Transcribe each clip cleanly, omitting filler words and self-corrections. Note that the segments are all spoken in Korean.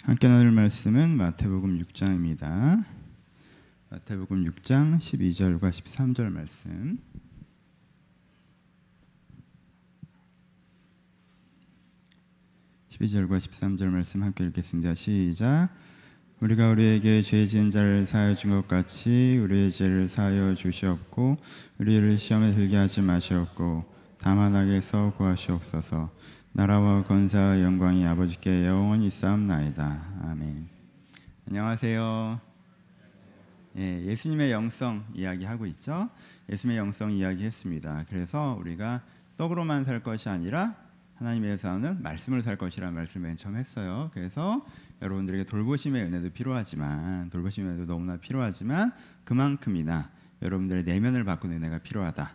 함께 나눌 말씀은 마태복음 6장입니다. 마태복음 6장 12절과 13절 말씀. (12절과 13절) 말씀 함께 읽겠습니다. 시작. 우리가 우리에게 죄 지은 자를 사하여 준 것 같이 우리의 죄를 사하여 주시옵고 우리를 시험에 들게 하지 마시옵고 다만 악에서 구하시옵소서. 나라와 권세와 영광이 아버지께 영원히 있사옵나이다. 아멘. 안녕하세요. 예수님의 영성 이야기하고 있죠. 예수님의 영성 이야기했습니다. 그래서 우리가 떡으로만 살 것이 아니라 하나님에서는 말씀을 살 것이라는 말씀을 맨 처음 했어요. 그래서 여러분들에게 돌보심의 은혜도 필요하지만, 돌보심의 은혜도 너무나 필요하지만 그만큼이나 여러분들의 내면을 바꾸는 은혜가 필요하다.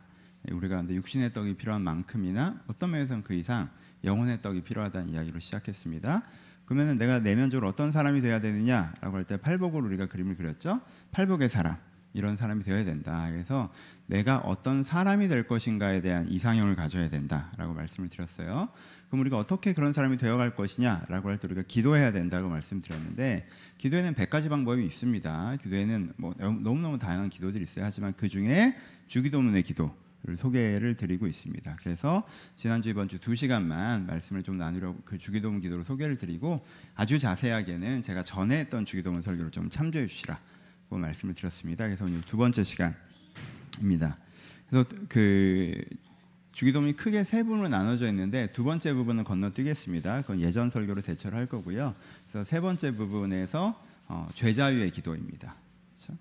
우리가 근데 육신의 떡이 필요한 만큼이나 어떤 면에서는 그 이상 영혼의 떡이 필요하다는 이야기로 시작했습니다. 그러면 내가 내면적으로 어떤 사람이 되어야 되느냐라고 할 때 팔복으로 우리가 그림을 그렸죠. 팔복의 사람, 이런 사람이 되어야 된다. 그래서 내가 어떤 사람이 될 것인가에 대한 이상형을 가져야 된다라고 말씀을 드렸어요. 그럼 우리가 어떻게 그런 사람이 되어갈 것이냐라고 할 때 우리가 기도해야 된다고 말씀드렸는데, 기도에는 100가지 방법이 있습니다. 기도에는 너무너무 다양한 기도들이 있어요. 하지만 그 중에 주기도문의 기도 소개를 드리고 있습니다. 그래서 지난주 이번 주 2시간만 말씀을 좀 나누려고 그 주기도문 기도를 소개를 드리고, 아주 자세하게는 제가 전에 했던 주기도문 설교를 좀 참조해 주시라고 말씀을 드렸습니다. 그래서 오늘 두 번째 시간입니다. 그래서 그 주기도문이 크게 세 부분으로 나눠져 있는데 두 번째 부분은 건너뛰겠습니다. 그건 예전 설교로 대처를 할 거고요. 그래서 세 번째 부분에서 죄자유의 기도입니다. 그렇죠?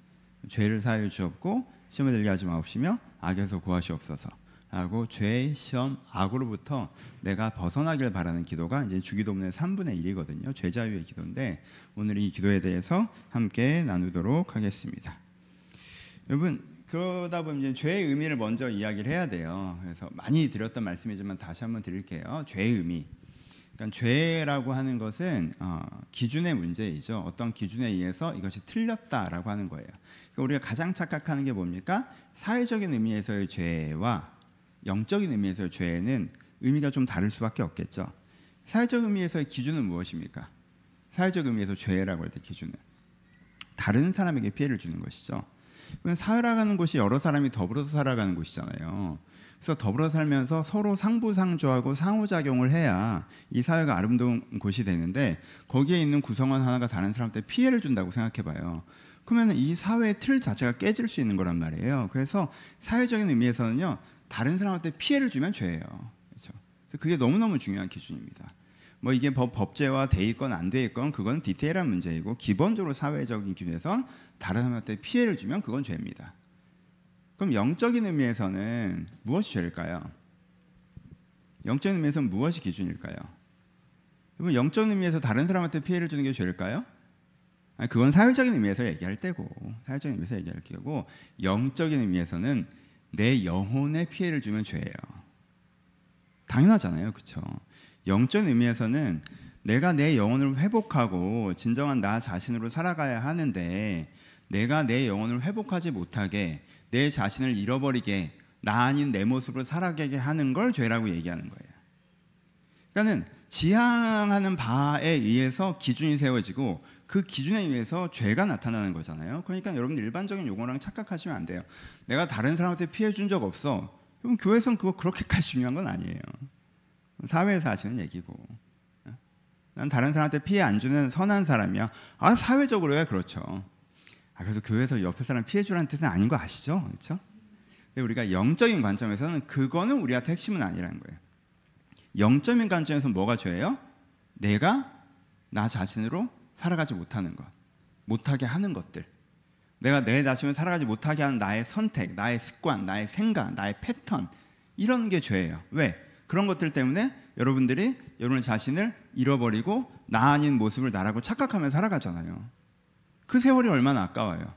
죄를 사하여 주옵고 시험에 들게 하지 마옵시며 악에서 구하시옵소서 하고, 죄, 시험, 악으로부터 내가 벗어나길 바라는 기도가 이제 주기도문의 3분의 1이거든요. 죄자유의 기도인데 오늘 이 기도에 대해서 함께 나누도록 하겠습니다. 여러분, 그러다 보면 이제 죄의 의미를 먼저 이야기를 해야 돼요. 그래서 많이 드렸던 말씀이지만 다시 한번 드릴게요. 죄의 의미. 그러니까 죄라고 하는 것은 기준의 문제이죠. 어떤 기준에 의해서 이것이 틀렸다라고 하는 거예요. 그러니까 우리가 가장 착각하는 게 뭡니까? 사회적인 의미에서의 죄와 영적인 의미에서의 죄는 의미가 좀 다를 수밖에 없겠죠. 사회적 의미에서의 기준은 무엇입니까? 사회적 의미에서 죄라고 할 때 기준은 다른 사람에게 피해를 주는 것이죠. 사회라고 하는 곳이 여러 사람이 더불어서 살아가는 곳이잖아요. 그래서 더불어 살면서 서로 상부상조하고 상호작용을 해야 이 사회가 아름다운 곳이 되는데, 거기에 있는 구성원 하나가 다른 사람한테 피해를 준다고 생각해봐요. 그러면 이 사회의 틀 자체가 깨질 수 있는 거란 말이에요. 그래서 사회적인 의미에서는요, 다른 사람한테 피해를 주면 죄예요. 그렇죠? 그게 너무너무 중요한 기준입니다. 뭐 이게 법제화 돼 있건 안 돼 있건 그건 디테일한 문제이고, 기본적으로 사회적인 기준에선 다른 사람한테 피해를 주면 그건 죄입니다. 그럼 영적인 의미에서는 무엇이 죄일까요? 영적인 의미에서는 무엇이 기준일까요? 여러분, 영적인 의미에서 다른 사람한테 피해를 주는 게 죄일까요? 아니, 그건 사회적인 의미에서 얘기할 때고, 사회적인 의미에서 얘기할 때고, 영적인 의미에서는 내 영혼에 피해를 주면 죄예요. 당연하잖아요, 그렇죠? 영적인 의미에서는 내가 내 영혼을 회복하고 진정한 나 자신으로 살아가야 하는데, 내가 내 영혼을 회복하지 못하게 내 자신을 잃어버리게 나 아닌 내 모습으로 살아가게 하는 걸 죄라고 얘기하는 거예요. 그러니까는 지향하는 바에 의해서 기준이 세워지고 그 기준에 의해서 죄가 나타나는 거잖아요. 그러니까 여러분들 일반적인 용어랑 착각하시면 안 돼요. 내가 다른 사람한테 피해 준 적 없어. 그럼 교회에서는 그거 그렇게까지 중요한 건 아니에요. 사회에서 하시는 얘기고. 난 다른 사람한테 피해 안 주는 선한 사람이야. 사회적으로야 그렇죠. 그래서 교회에서 옆에 사람 피해 주라는 뜻은 아닌 거 아시죠? 그렇죠? 근데 우리가 영적인 관점에서는 그거는 우리한테 핵심은 아니라는 거예요. 영적인 관점에서는 뭐가 죄예요? 내가 나 자신으로 살아가지 못하는 것, 못하게 하는 것들, 내가 내 자신을 살아가지 못하게 하는 나의 선택, 나의 습관, 나의 생각, 나의 패턴, 이런 게 죄예요. 왜? 그런 것들 때문에 여러분들이 여러분의 자신을 잃어버리고 나 아닌 모습을 나라고 착각하며 살아가잖아요. 그 세월이 얼마나 아까워요.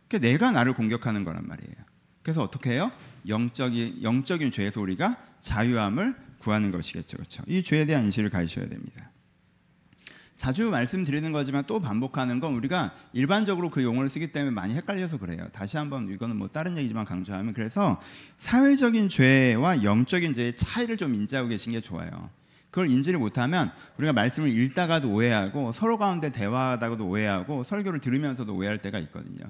그러니까 내가 나를 공격하는 거란 말이에요. 그래서 어떻게 해요? 영적인 죄에서 우리가 자유함을 구하는 것이겠죠. 그렇죠? 이 죄에 대한 인식을 가지셔야 됩니다. 자주 말씀드리는 거지만 또 반복하는 건, 우리가 일반적으로 그 용어를 쓰기 때문에 많이 헷갈려서 그래요. 다시 한번, 이거는 뭐 다른 얘기지만 강조하면, 그래서 사회적인 죄와 영적인 죄의 차이를 좀 인지하고 계신 게 좋아요. 그걸 인지를 못하면 우리가 말씀을 읽다가도 오해하고 서로 가운데 대화하다가도 오해하고 설교를 들으면서도 오해할 때가 있거든요.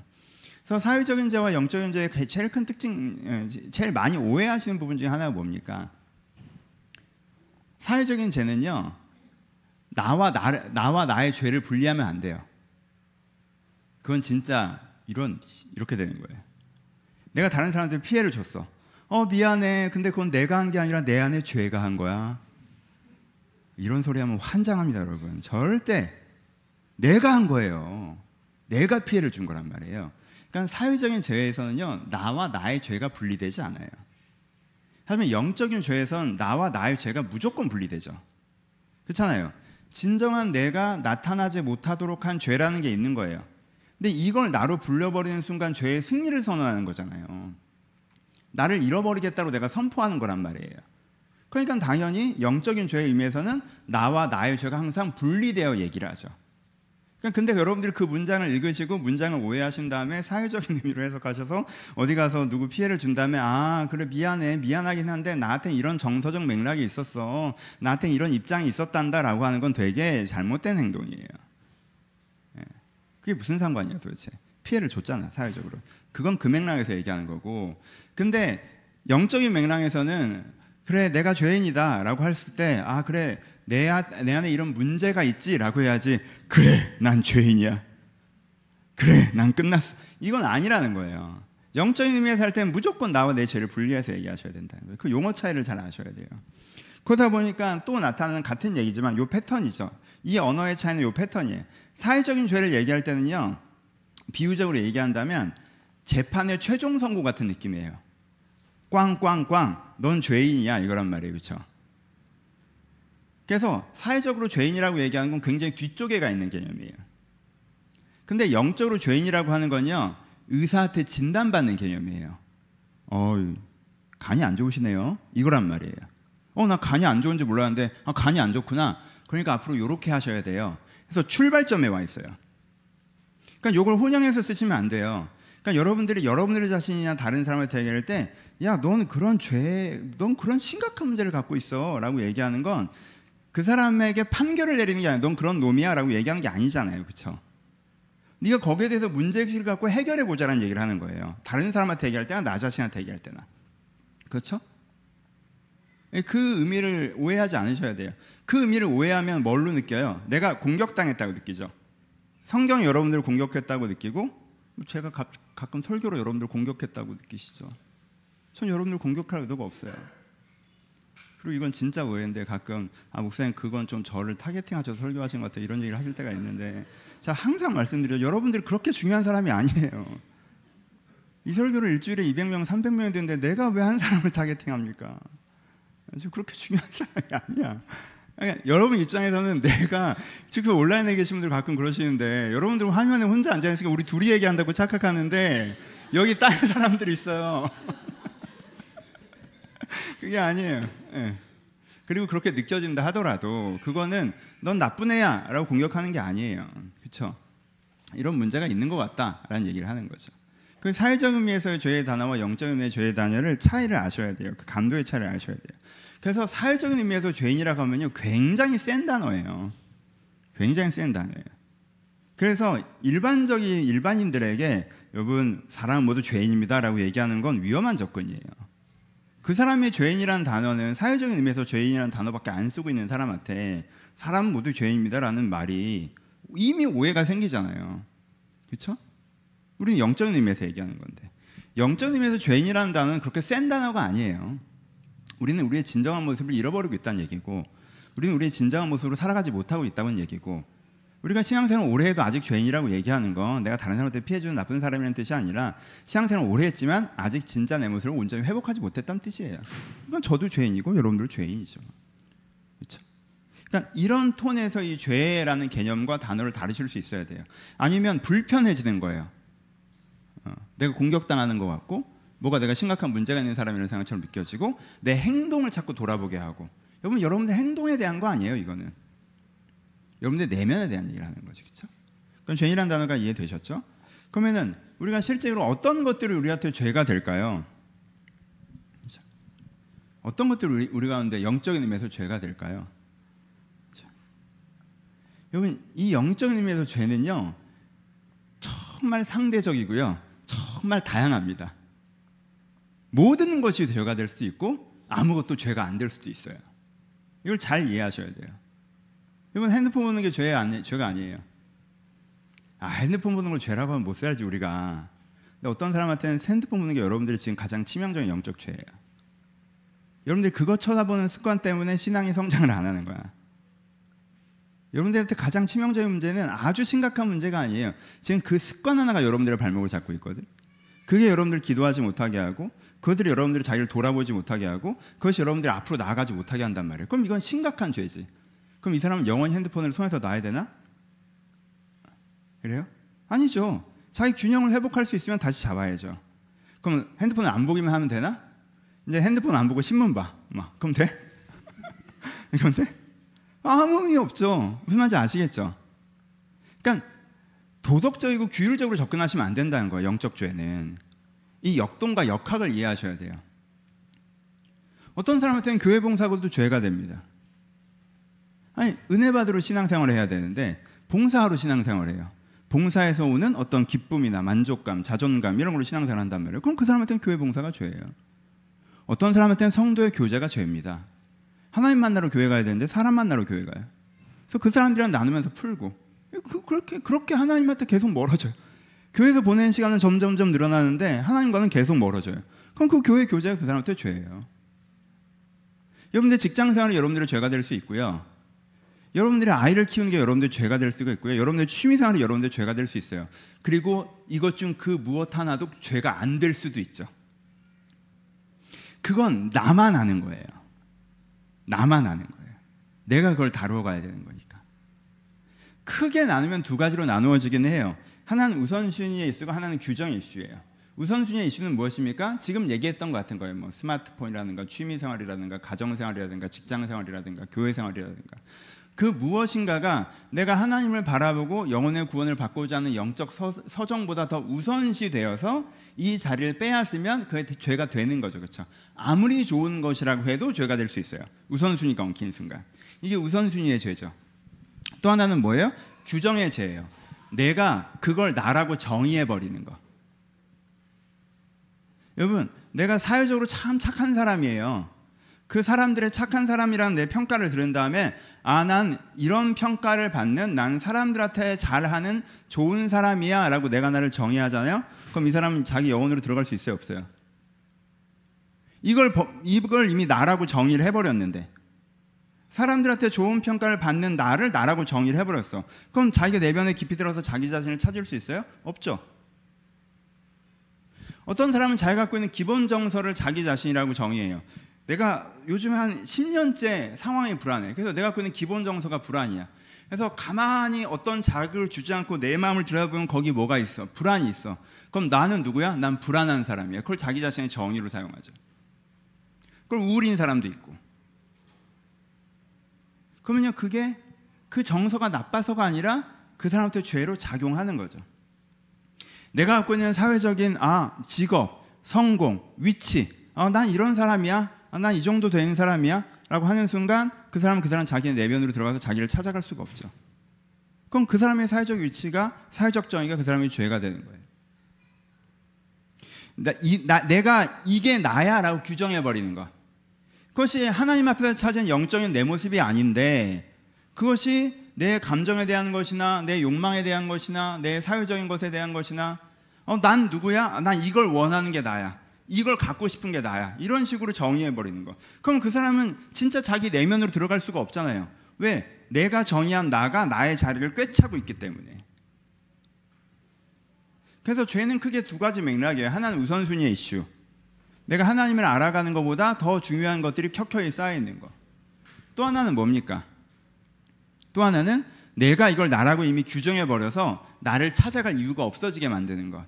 그래서 사회적인 죄와 영적인 죄의 제일 큰 특징, 제일 많이 오해하시는 부분 중에 하나가 뭡니까? 사회적인 죄는요, 나와 나의 죄를 분리하면 안 돼요. 그건 진짜 이렇게 되는 거예요. 내가 다른 사람한테 피해를 줬어. 미안해. 근데 그건 내가 한 게 아니라 내 안에 죄가 한 거야. 이런 소리 하면 환장합니다, 여러분. 절대 내가 한 거예요. 내가 피해를 준 거란 말이에요. 그러니까 사회적인 죄에서는요, 나와 나의 죄가 분리되지 않아요. 하지만 영적인 죄에서는 나와 나의 죄가 무조건 분리되죠. 그렇잖아요. 진정한 내가 나타나지 못하도록 한 죄라는 게 있는 거예요. 근데 이걸 나로 불려버리는 순간 죄의 승리를 선언하는 거잖아요. 나를 잃어버리겠다고 내가 선포하는 거란 말이에요. 그러니까 당연히 영적인 죄의 의미에서는 나와 나의 죄가 항상 분리되어 얘기를 하죠. 근데 여러분들이 그 문장을 읽으시고 문장을 오해하신 다음에 사회적인 의미로 해석하셔서 어디 가서 누구 피해를 준 다음에 그래 미안하긴 한데 나한테 이런 정서적 맥락이 있었어, 나한테 이런 입장이 있었단다 라고 하는 건 되게 잘못된 행동이에요. 그게 무슨 상관이야 도대체. 피해를 줬잖아 사회적으로. 그건 그 맥락에서 얘기하는 거고. 근데 영적인 맥락에서는 그래 내가 죄인이다 라고 했을 때 그래 내 안에 이런 문제가 있지 라고 해야지. 그래 난 죄인이야, 그래 난 끝났어, 이건 아니라는 거예요. 영적인 의미에서 할 때는 무조건 나와 내 죄를 분리해서 얘기하셔야 된다는 거예요. 그 용어 차이를 잘 아셔야 돼요. 그러다 보니까 또 나타나는 같은 얘기지만 요 패턴이죠. 이 언어의 차이는 요 패턴이에요. 사회적인 죄를 얘기할 때는요, 비유적으로 얘기한다면 재판의 최종 선고 같은 느낌이에요. 꽝꽝꽝 넌 죄인이야 이거란 말이에요. 그렇죠? 그래서 사회적으로 죄인이라고 얘기하는 건 굉장히 뒤쪽에 가 있는 개념이에요. 근데 영적으로 죄인이라고 하는 건요, 의사한테 진단받는 개념이에요. 간이 안 좋으시네요 이거란 말이에요. 나 간이 안 좋은지 몰랐는데 간이 안 좋구나. 그러니까 앞으로 이렇게 하셔야 돼요. 그래서 출발점에 와 있어요. 그러니까 이걸 혼용해서 쓰시면 안 돼요. 그러니까 여러분들의 자신이나 다른 사람한테 얘기할 때 야, 넌 그런 심각한 문제를 갖고 있어 라고 얘기하는 건 그 사람에게 판결을 내리는 게 아니라 넌 그런 놈이야 라고 얘기하는 게 아니잖아요. 그렇죠? 네가 거기에 대해서 문제의식을 갖고 해결해 보자라는 얘기를 하는 거예요. 다른 사람한테 얘기할 때나 나 자신한테 얘기할 때나. 그렇죠? 그 의미를 오해하지 않으셔야 돼요. 그 의미를 오해하면 뭘로 느껴요? 내가 공격당했다고 느끼죠. 성경이 여러분들을 공격했다고 느끼고, 제가 가끔 설교로 여러분들 공격했다고 느끼시죠. 전 여러분들 공격할 의도가 없어요. 그리고 이건 진짜 오해인데 가끔 목사님 그건 좀 저를 타겟팅하셔서 설교하신 것 같아요 이런 얘기를 하실 때가 있는데, 제가 항상 말씀드려요. 여러분들이 그렇게 중요한 사람이 아니에요. 이 설교를 일주일에 200명 300명이 되는데 내가 왜 한 사람을 타겟팅합니까? 저 그렇게 중요한 사람이 아니야. 그러니까 여러분 입장에서는 내가 지금 온라인에 계신 분들 가끔 그러시는데, 여러분들 화면에 혼자 앉아있으니까 우리 둘이 얘기한다고 착각하는데 여기 다른 사람들이 있어요. 그게 아니에요. 그리고 그렇게 느껴진다 하더라도 그거는 넌 나쁜 애야 라고 공격하는 게 아니에요. 그렇죠? 이런 문제가 있는 것 같다라는 얘기를 하는 거죠. 그 사회적 의미에서의 죄의 단어와 영적 의미의 죄의 단어를 차이를 아셔야 돼요. 그 감도의 차이를 아셔야 돼요. 그래서 사회적인 의미에서 죄인이라고 하면요, 굉장히 센 단어예요. 굉장히 센 단어예요. 그래서 일반인들에게 여러분 사람은 모두 죄인입니다 라고 얘기하는 건 위험한 접근이에요. 그 사람의 죄인이라는 단어는 사회적인 의미에서 죄인이라는 단어밖에 안 쓰고 있는 사람한테 사람은 모두 죄인입니다 라는 말이 이미 오해가 생기잖아요. 그렇죠? 우리는 영적인 의미에서 얘기하는 건데, 영적인 의미에서 죄인이라는 단어는 그렇게 센 단어가 아니에요. 우리는 우리의 진정한 모습을 잃어버리고 있다는 얘기고, 우리는 우리의 진정한 모습으로 살아가지 못하고 있다는 얘기고, 우리가 신앙생활 오래 해도 아직 죄인이라고 얘기하는 건 내가 다른 사람한테 피해주는 나쁜 사람이라는 뜻이 아니라 신앙생활 오래 했지만 아직 진짜 내 모습을 온전히 회복하지 못했다는 뜻이에요. 그러니까 저도 죄인이고 여러분들도 죄인이죠. 그렇죠? 그러니까 이런 톤에서 이 죄라는 개념과 단어를 다루실 수 있어야 돼요. 아니면 불편해지는 거예요. 내가 공격당하는 것 같고 뭐가 내가 심각한 문제가 있는 사람이라는 생각처럼 느껴지고 내 행동을 자꾸 돌아보게 하고. 여러분들 행동에 대한 거 아니에요. 이거는 여러분들 내면에 대한 얘기를 하는 거죠. 그렇죠? 그럼 죄인이라는 단어가 이해되셨죠? 그러면은 우리가 실제로 어떤 것들이 우리한테 죄가 될까요? 그렇죠? 어떤 것들이 우리 가운데 영적인 의미에서 죄가 될까요? 여러분, 이 영적인 의미에서 죄는요 정말 상대적이고요, 정말 다양합니다. 모든 것이 죄가 될 수도 있고 아무것도 죄가 안 될 수도 있어요. 이걸 잘 이해하셔야 돼요. 여러분, 핸드폰 보는 게 죄가 아니에요. 핸드폰 보는 걸 죄라고 하면 못 살지 우리가. 근데 어떤 사람한테는 핸드폰 보는 게 여러분들이 지금 가장 치명적인 영적 죄예요. 여러분들이 그거 쳐다보는 습관 때문에 신앙이 성장을 안 하는 거야. 여러분들한테 가장 치명적인 문제는 아주 심각한 문제가 아니에요. 지금 그 습관 하나가 여러분들의 발목을 잡고 있거든. 그게 여러분들 기도하지 못하게 하고, 그것들이 여러분들이 자기를 돌아보지 못하게 하고, 그것이 여러분들이 앞으로 나아가지 못하게 한단 말이에요. 그럼 이건 심각한 죄지. 그럼 이 사람은 영원히 핸드폰을 손에서 놔야 되나? 그래요? 아니죠. 자기 균형을 회복할 수 있으면 다시 잡아야죠. 그럼 핸드폰을 안 보기만 하면 되나? 이제 핸드폰 안 보고 신문 봐. 그럼 돼? 이건 돼? 아무 의미 없죠. 무슨 말인지 아시겠죠? 그러니까 도덕적이고 규율적으로 접근하시면 안 된다는 거예요. 영적 죄는. 이 역동과 역학을 이해하셔야 돼요. 어떤 사람한테는 교회 봉사하고도 죄가 됩니다. 아니, 은혜 받으러 신앙생활을 해야 되는데 봉사하러 신앙생활을 해요. 봉사에서 오는 어떤 기쁨이나 만족감, 자존감 이런 걸로 신앙생활을 한단 말이에요. 그럼 그 사람한테는 교회 봉사가 죄예요. 어떤 사람한테는 성도의 교제가 죄입니다. 하나님 만나러 교회 가야 되는데 사람 만나러 교회 가요. 그래서 그 사람들이랑 나누면서 풀고, 그렇게 하나님한테 계속 멀어져요. 교회에서 보내는 시간은 점점점 늘어나는데 하나님과는 계속 멀어져요. 그럼 그 교회 교제가 그 사람한테 죄예요. 여러분들 직장생활이 여러분들의 죄가 될 수 있고요, 여러분들의 아이를 키우는 게 여러분들의 죄가 될 수가 있고요, 여러분들의 취미생활이 여러분들의 죄가 될 수 있어요. 그리고 이것 중 그 무엇 하나도 죄가 안 될 수도 있죠. 그건 나만 아는 거예요. 나만 아는 거예요. 내가 그걸 다루어 가야 되는 거니까. 크게 나누면 두 가지로 나누어지긴 해요. 하나는 우선순위의 이슈고 하나는 규정의 이슈예요. 우선순위의 이슈는 무엇입니까? 지금 얘기했던 것 같은 거예요. 스마트폰이라든가 취미생활이라든가 가정생활이라든가 직장생활이라든가 교회생활이라든가, 그 무엇인가가 내가 하나님을 바라보고 영혼의 구원을 받고자 하는 영적 서정보다 더 우선시 되어서 이 자리를 빼앗으면 그게 죄가 되는 거죠. 그렇죠? 아무리 좋은 것이라고 해도 죄가 될 수 있어요. 우선순위가 엉킨 순간. 이게 우선순위의 죄죠. 또 하나는 뭐예요? 규정의 죄예요. 내가 그걸 나라고 정의해버리는 거. 여러분, 내가 사회적으로 참 착한 사람이에요. 그 사람들의 착한 사람이라는 내 평가를 들은 다음에 난 이런 평가를 받는, 난 사람들한테 잘하는 좋은 사람이야 라고 내가 나를 정의하잖아요. 그럼 이 사람은 자기 영혼으로 들어갈 수 있어요, 없어요? 이걸 이미 나라고 정의를 해버렸는데, 사람들한테 좋은 평가를 받는 나를 나라고 정의를 해버렸어. 그럼 자기가 내면에 깊이 들어서 자기 자신을 찾을 수 있어요? 없죠. 어떤 사람은 자기가 갖고 있는 기본 정서를 자기 자신이라고 정의해요. 내가 요즘 한 10년째 상황이 불안해. 그래서 내가 갖고 있는 기본 정서가 불안이야. 그래서 가만히 어떤 자극을 주지 않고 내 마음을 들여다보면 거기 뭐가 있어? 불안이 있어. 그럼 나는 누구야? 난 불안한 사람이야. 그걸 자기 자신의 정의로 사용하죠. 그걸 우울인 사람도 있고. 그러면요, 그게 그 정서가 나빠서가 아니라 그 사람한테 죄로 작용하는 거죠. 내가 갖고 있는 사회적인 직업, 성공, 위치, 난 이런 사람이야, 난 이 정도 되는 사람이야 라고 하는 순간 그 사람 자기의 내면으로 들어가서 자기를 찾아갈 수가 없죠. 그럼 그 사람의 사회적 위치가, 사회적 정의가 그 사람의 죄가 되는 거예요. 내가 이게 나야 라고 규정해버리는 것, 그것이 하나님 앞에서 찾은 영적인 내 모습이 아닌데, 그것이 내 감정에 대한 것이나 내 욕망에 대한 것이나 내 사회적인 것에 대한 것이나 난 누구야? 난 이걸 원하는 게 나야, 이걸 갖고 싶은 게 나야, 이런 식으로 정의해버리는 거. 그럼 그 사람은 진짜 자기 내면으로 들어갈 수가 없잖아요. 왜? 내가 정의한 나가 나의 자리를 꿰차고 있기 때문에. 그래서 죄는 크게 두 가지 맥락이에요. 하나는 우선순위의 이슈, 내가 하나님을 알아가는 것보다 더 중요한 것들이 켜켜이 쌓여있는 것. 또 하나는 뭡니까? 또 하나는 내가 이걸 나라고 이미 규정해버려서 나를 찾아갈 이유가 없어지게 만드는 것.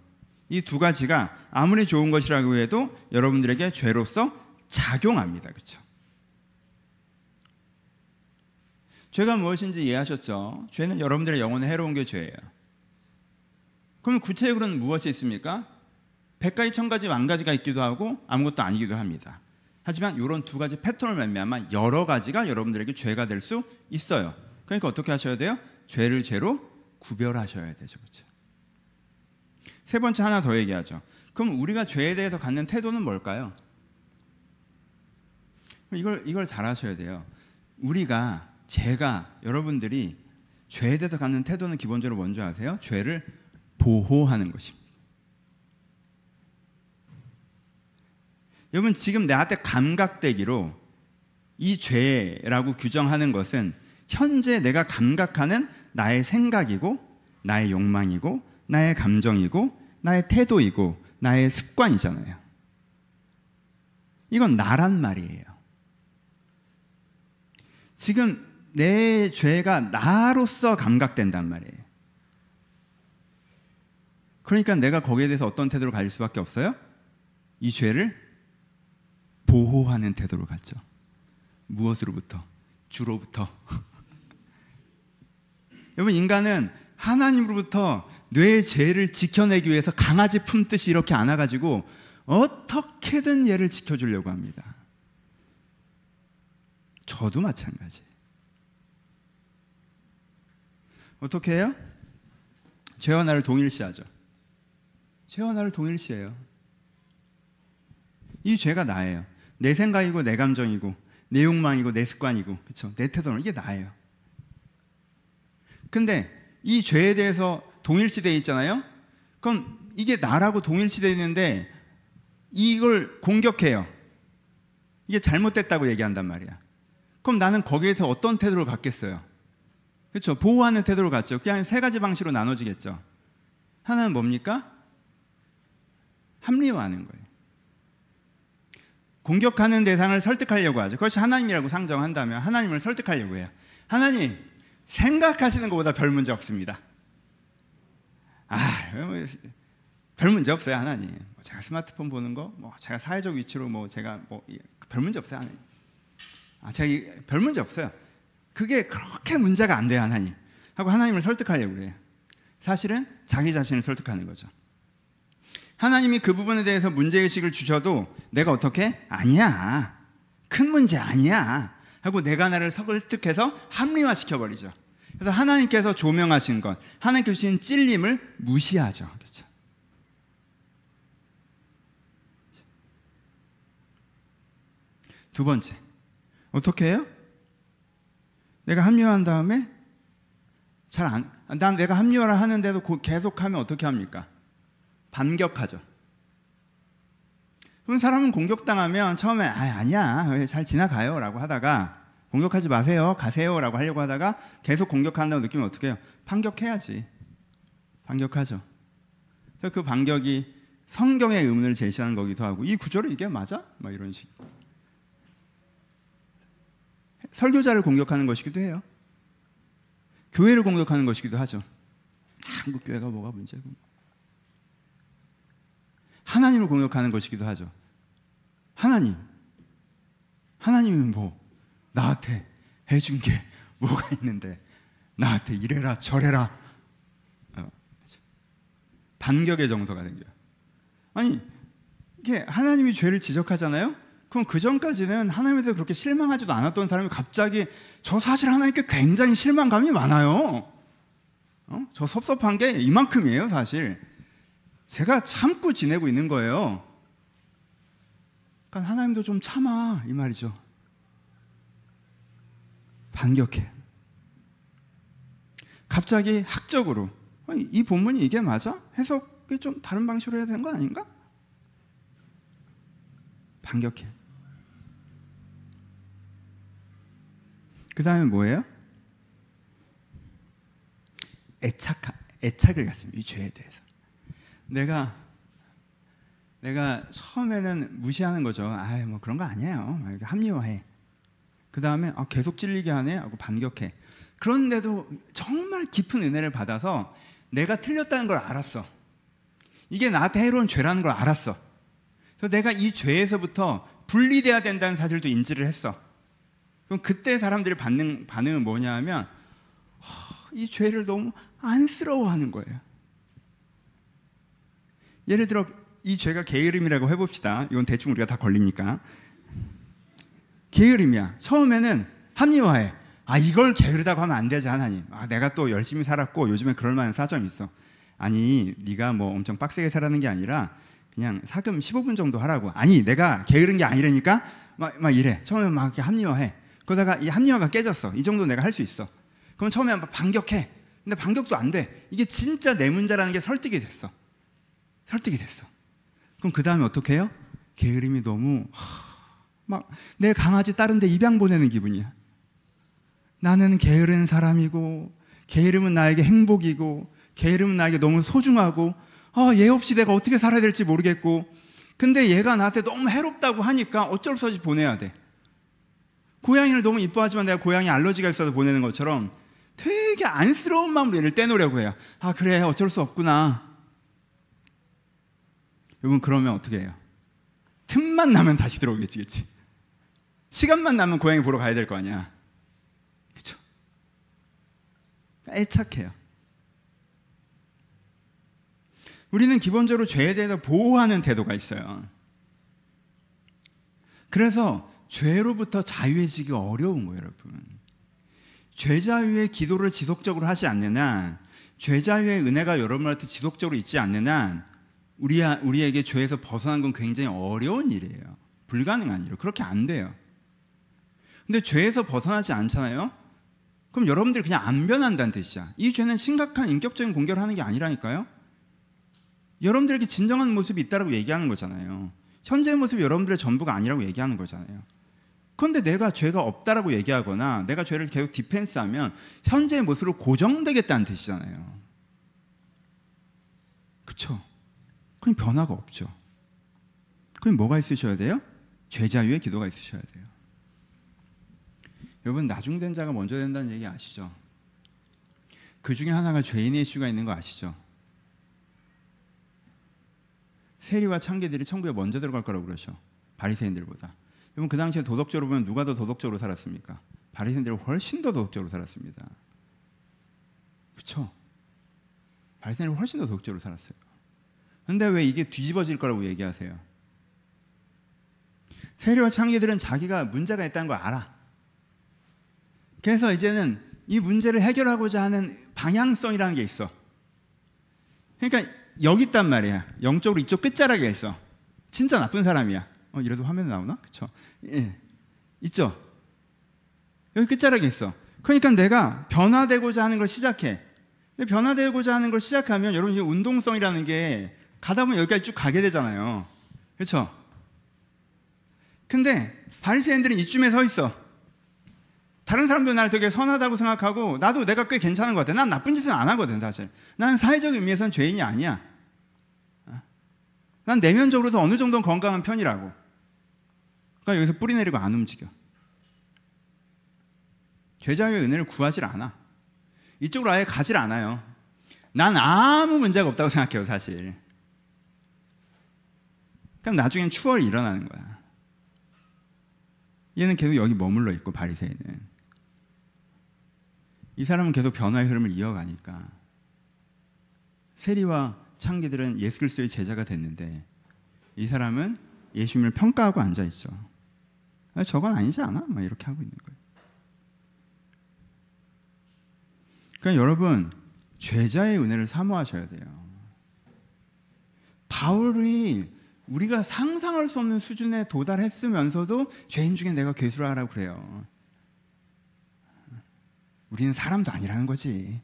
이 두 가지가 아무리 좋은 것이라고 해도 여러분들에게 죄로서 작용합니다. 그렇죠? 죄가 무엇인지 이해하셨죠? 죄는 여러분들의 영혼에 해로운 게 죄예요. 그럼 구체적으로는 무엇이 있습니까? 100가지, 1000가지, 10,000가지가 있기도 하고 아무것도 아니기도 합니다. 하지만 이런 두 가지 패턴을 말미암아 여러 가지가 여러분들에게 죄가 될 수 있어요. 그러니까 어떻게 하셔야 돼요? 죄를 죄로 구별하셔야 되죠. 그렇죠? 세 번째 하나 더 얘기하죠. 그럼 우리가 죄에 대해서 갖는 태도는 뭘까요? 이걸 잘 하셔야 돼요. 제가 여러분들이 죄에 대해서 갖는 태도는 기본적으로 뭔지 아세요? 죄를 보호하는 것입니다. 여러분 지금 나한테 감각되기로 이 죄라고 규정하는 것은 현재 내가 감각하는 나의 생각이고 나의 욕망이고 나의 감정이고 나의 태도이고 나의 습관이잖아요. 이건 나란 말이에요. 지금 내 죄가 나로서 감각된단 말이에요. 그러니까 내가 거기에 대해서 어떤 태도를 가질 수밖에 없어요? 이 죄를 보호하는 태도를 갖죠. 무엇으로부터? 주로부터. 여러분 인간은 하나님으로부터 뇌의 죄를 지켜내기 위해서 강아지 품듯이 이렇게 안아가지고 어떻게든 얘를 지켜주려고 합니다. 저도 마찬가지. 어떻게 해요? 죄와 나를 동일시하죠. 죄와 나를 동일시해요. 이 죄가 나예요. 내 생각이고 내 감정이고 내 욕망이고 내 습관이고 그렇죠? 내 태도는 이게 나예요. 근데 이 죄에 대해서 동일시되어 있잖아요. 그럼 이게 나라고 동일시되어 있는데 이걸 공격해요. 이게 잘못됐다고 얘기한단 말이야. 그럼 나는 거기에서 어떤 태도를 갖겠어요? 그렇죠? 보호하는 태도를 갖죠. 그냥 세 가지 방식으로 나눠지겠죠. 하나는 뭡니까? 합리화하는 거예요. 공격하는 대상을 설득하려고 하죠. 그것이 하나님이라고 상정한다면 하나님을 설득하려고 해요. 하나님, 생각하시는 것보다 별 문제 없습니다. 별 문제 없어요, 하나님. 제가 스마트폰 보는 거, 제가 사회적 위치로 제가 별 문제 없어요, 하나님. 제가 별 문제 없어요. 그게 그렇게 문제가 안 돼요, 하나님. 하고 하나님을 설득하려고 그래요. 사실은 자기 자신을 설득하는 거죠. 하나님이 그 부분에 대해서 문제의식을 주셔도 내가 어떻게? 아니야. 큰 문제 아니야. 하고 내가 나를 설득해서 합리화시켜버리죠. 그래서 하나님께서 조명하신 것, 하나님께서 주신 찔림을 무시하죠. 그렇죠? 두 번째, 어떻게 해요? 내가 합리화한 다음에 내가 합리화를 하는데도 계속하면 어떻게 합니까? 반격하죠. 그럼 사람은 공격당하면 처음에 아니야 잘 지나가요 라고 하다가 공격하지 마세요 가세요 라고 하려고 하다가 계속 공격한다고 느끼면 어떻게 해요? 반격해야지. 반격하죠. 그래서 그 반격이 성경의 의문을 제시하는 거기도 하고 이 구절이 이게 맞아? 막 이런 식. 설교자를 공격하는 것이기도 해요. 교회를 공격하는 것이기도 하죠. 한국 교회가 뭐가 문제고. 하나님을 공격하는 것이기도 하죠. 하나님은 나한테 해준 게 뭐가 있는데 나한테 이래라 저래라. 반격의 정서가 생겨요. 아니 이게 하나님이 죄를 지적하잖아요. 그럼 그 전까지는 하나님에 대해서 그렇게 실망하지도 않았던 사람이 갑자기 저 사실 하나님께 굉장히 실망감이 많아요. 저 섭섭한 게 이만큼이에요. 사실 제가 참고 지내고 있는 거예요. 그러니까 하나님도 좀 참아 이 말이죠. 반격해. 갑자기 학적으로 이 본문이 이게 맞아? 해석이 좀 다른 방식으로 해야 되는 거 아닌가? 반격해. 그 다음에 뭐예요? 애착을 갖습니다. 이 죄에 대해서. 내가 처음에는 무시하는 거죠. 뭐 그런 거 아니에요. 합리화해. 그 다음에 계속 찔리게 하네 하고 반격해. 그런데도 정말 깊은 은혜를 받아서 내가 틀렸다는 걸 알았어. 이게 나한테 해로운 죄라는 걸 알았어. 그래서 내가 이 죄에서부터 분리돼야 된다는 사실도 인지를 했어. 그럼 그때 사람들이 반응은 뭐냐 하면 이 죄를 너무 안쓰러워하는 거예요. 예를 들어 이 죄가 게으름이라고 해봅시다. 이건 대충 우리가 다 걸리니까. 게으름이야. 처음에는 합리화해. 이걸 게으르다고 하면 안 되지 하나님. 내가 또 열심히 살았고 요즘에 그럴 만한 사정이 있어. 아니 네가 뭐 엄청 빡세게 살라는 게 아니라 그냥 사금 15분 정도 하라고. 아니 내가 게으른 게 아니라니까 막 이래. 처음에 막 이렇게 합리화해. 그러다가 이 합리화가 깨졌어. 이 정도 내가 할 수 있어. 그럼 처음에 막 반격해. 근데 반격도 안 돼. 이게 진짜 내 문제라는 게 설득이 됐어. 그럼 그 다음에 어떻게 해요? 게으름이 너무 막 내 강아지 다른 데 입양 보내는 기분이야. 나는 게으른 사람이고 게으름은 나에게 행복이고 게으름은 나에게 너무 소중하고 얘 없이 내가 어떻게 살아야 될지 모르겠고 근데 얘가 나한테 너무 해롭다고 하니까 어쩔 수 없이 보내야 돼. 고양이를 너무 이뻐하지만 내가 고양이 알러지가 있어서 보내는 것처럼 되게 안쓰러운 마음으로 얘를 떼놓으려고 해요. 그래 어쩔 수 없구나. 여러분 그러면 어떻게 해요? 틈만 나면 다시 들어오겠지. 그치? 시간만 나면 고양이 보러 가야 될 거 아니야. 그렇죠? 애착해요. 우리는 기본적으로 죄에 대해서 보호하는 태도가 있어요. 그래서 죄로부터 자유해지기가 어려운 거예요, 여러분. 죄자유의 기도를 지속적으로 하지 않는 한, 죄자유의 은혜가 여러분한테 지속적으로 있지 않는 한 우리에게 죄에서 벗어난 건 굉장히 어려운 일이에요. 불가능한 일이에요. 그렇게 안 돼요. 근데 죄에서 벗어나지 않잖아요? 그럼 여러분들이 그냥 안 변한다는 뜻이야. 이 죄는 심각한 인격적인 공격을 하는 게 아니라니까요. 여러분들에게 진정한 모습이 있다고 얘기하는 거잖아요. 현재의 모습이 여러분들의 전부가 아니라고 얘기하는 거잖아요. 그런데 내가 죄가 없다라고 얘기하거나 내가 죄를 계속 디펜스하면 현재의 모습으로 고정되겠다는 뜻이잖아요. 그렇죠? 그럼 변화가 없죠. 그럼 뭐가 있으셔야 돼요? 죄자유의 기도가 있으셔야 돼요. 여러분 나중된 자가 먼저 된다는 얘기 아시죠? 그 중에 하나가 죄인의 이슈가 있는 거 아시죠? 세리와 창기들이 천국에 먼저 들어갈 거라고 그러죠. 바리새인들보다. 여러분 그 당시에 도덕적으로 보면 누가 더 도덕적으로 살았습니까? 바리새인들이 훨씬 더 도덕적으로 살았습니다. 그렇죠? 바리새인들이 훨씬 더 도덕적으로 살았어요. 근데 왜 이게 뒤집어질 거라고 얘기하세요? 세리와 창기들은 자기가 문제가 있다는 걸 알아. 그래서 이제는 이 문제를 해결하고자 하는 방향성이라는 게 있어. 그러니까 여기 있단 말이야. 영적으로 이쪽 끝자락에 있어. 진짜 나쁜 사람이야. 이래도 화면에 나오나? 그쵸? 예. 있죠? 여기 끝자락에 있어. 그러니까 내가 변화되고자 하는 걸 시작해. 근데 변화되고자 하는 걸 시작하면 여러분 이 운동성이라는 게 가다 보면 여기까지 쭉 가게 되잖아요. 그렇죠? 근데 바리새인들은 이쯤에 서 있어. 다른 사람도 나를 되게 선하다고 생각하고 나도 내가 꽤 괜찮은 것 같아. 난 나쁜 짓은 안 하거든 사실. 나는 사회적 의미에서는 죄인이 아니야. 난 내면적으로도 어느 정도는 건강한 편이라고. 그러니까 여기서 뿌리 내리고 안 움직여. 죄자유의 은혜를 구하질 않아. 이쪽으로 아예 가질 않아요. 난 아무 문제가 없다고 생각해요 사실. 그럼 나중엔 추월이 일어나는 거야. 얘는 계속 여기 머물러 있고 바리새인은. 이 사람은 계속 변화의 흐름을 이어가니까 세리와 창기들은 예수 그리스도의 제자가 됐는데 이 사람은 예수님을 평가하고 앉아있죠. 저건 아니지 않아? 막 이렇게 하고 있는 거예요. 그러니까 여러분 죄자의 은혜를 사모하셔야 돼요. 바울이 우리가 상상할 수 없는 수준에 도달했으면서도 죄인 중에 내가 괴수라 하라고 그래요. 우리는 사람도 아니라는 거지.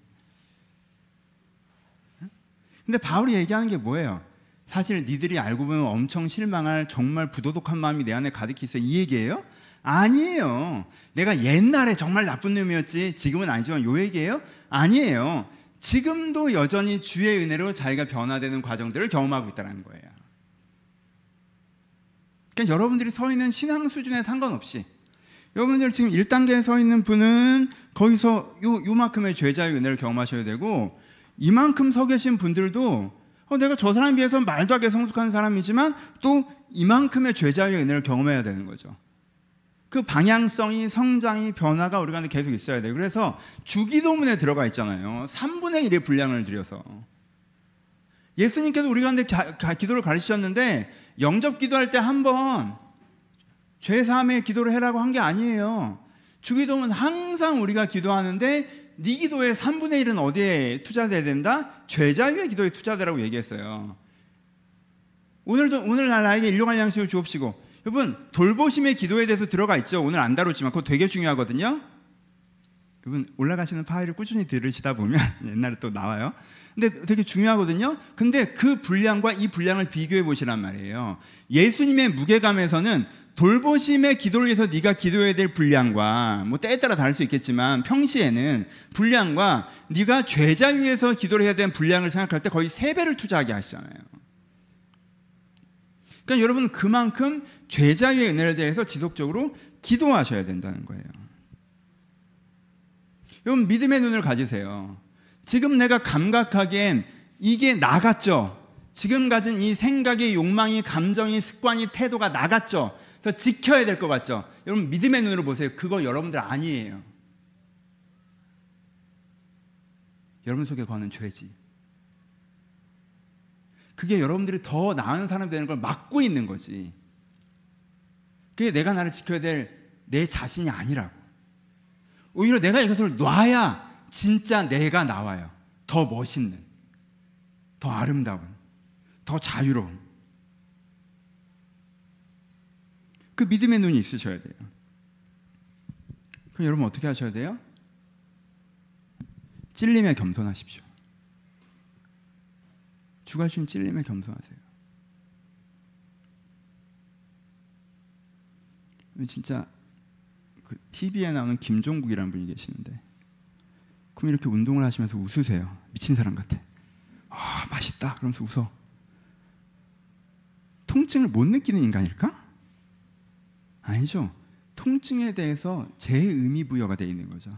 근데 바울이 얘기하는 게 뭐예요? 사실 니들이 알고 보면 엄청 실망할 정말 부도덕한 마음이 내 안에 가득히 있어. 이 얘기예요? 아니에요. 내가 옛날에 정말 나쁜 놈이었지 지금은 아니지만 요 얘기예요? 아니에요. 지금도 여전히 주의 은혜로 자기가 변화되는 과정들을 경험하고 있다는 거예요. 그러니까 여러분들이 서 있는 신앙 수준에 상관없이 여러분들 지금 1단계에 서 있는 분은 거기서 요만큼의 죄자의 은혜를 경험하셔야 되고 이만큼 서 계신 분들도 내가 저 사람에 비해서 말도 하게 성숙한 사람이지만 또 이만큼의 죄자의 은혜를 경험해야 되는 거죠. 그 방향성이 성장이 변화가 우리 가운데 계속 있어야 돼요. 그래서 주기도문에 들어가 있잖아요. 3분의 1의 분량을 들여서 예수님께서 우리 가운데 기도를 가르치셨는데 영접 기도할 때 한 번 죄사함의 기도를 해라고 한 게 아니에요. 주기도는 항상 우리가 기도하는데 네 기도의 3분의 1은 어디에 투자돼야 된다? 죄자유의 기도에 투자되라고 얘기했어요. 오늘날 나에게 일용할 양식을 주옵시고. 여러분, 돌보심의 기도에 대해서 들어가 있죠. 오늘 안 다루지만 그거 되게 중요하거든요. 여러분, 올라가시는 파일을 꾸준히 들으시다 보면 옛날에 또 나와요. 근데 되게 중요하거든요. 근데 그 분량과 이 분량을 비교해 보시란 말이에요. 예수님의 무게감에서는 돌보심의 기도를 위해서 네가 기도해야 될 분량과 뭐 때에 따라 다를 수 있겠지만 평시에는 분량과 네가 죄자유 위해서 기도를 해야 되는 분량을 생각할 때 거의 3배를 투자하게 하시잖아요. 그러니까 여러분, 그만큼 죄자유의 은혜에 대해서 지속적으로 기도하셔야 된다는 거예요. 여러분, 믿음의 눈을 가지세요. 지금 내가 감각하기엔 이게 나갔죠. 지금 가진 이 생각이, 욕망이, 감정이, 습관이, 태도가 나갔죠. 그래서 지켜야 될 것 같죠. 여러분, 믿음의 눈으로 보세요. 그거 여러분들 아니에요. 여러분 속에 거는 죄지. 그게 여러분들이 더 나은 사람이 되는 걸 막고 있는 거지. 그게 내가 나를 지켜야 될 내 자신이 아니라고. 오히려 내가 이것을 놔야 진짜 내가 나와요. 더 멋있는, 더 아름다운, 더 자유로운. 그 믿음의 눈이 있으셔야 돼요. 그럼 여러분 어떻게 하셔야 돼요? 찔림에 겸손하십시오. 주가 주신 찔림에 겸손하세요. 진짜 그 TV에 나오는 김종국이라는 분이 계시는데, 그럼 이렇게 운동을 하시면서 웃으세요. 미친 사람 같아. 아, 맛있다 그러면서 웃어. 통증을 못 느끼는 인간일까? 아니죠. 통증에 대해서 재의미부여가 되어 있는 거죠.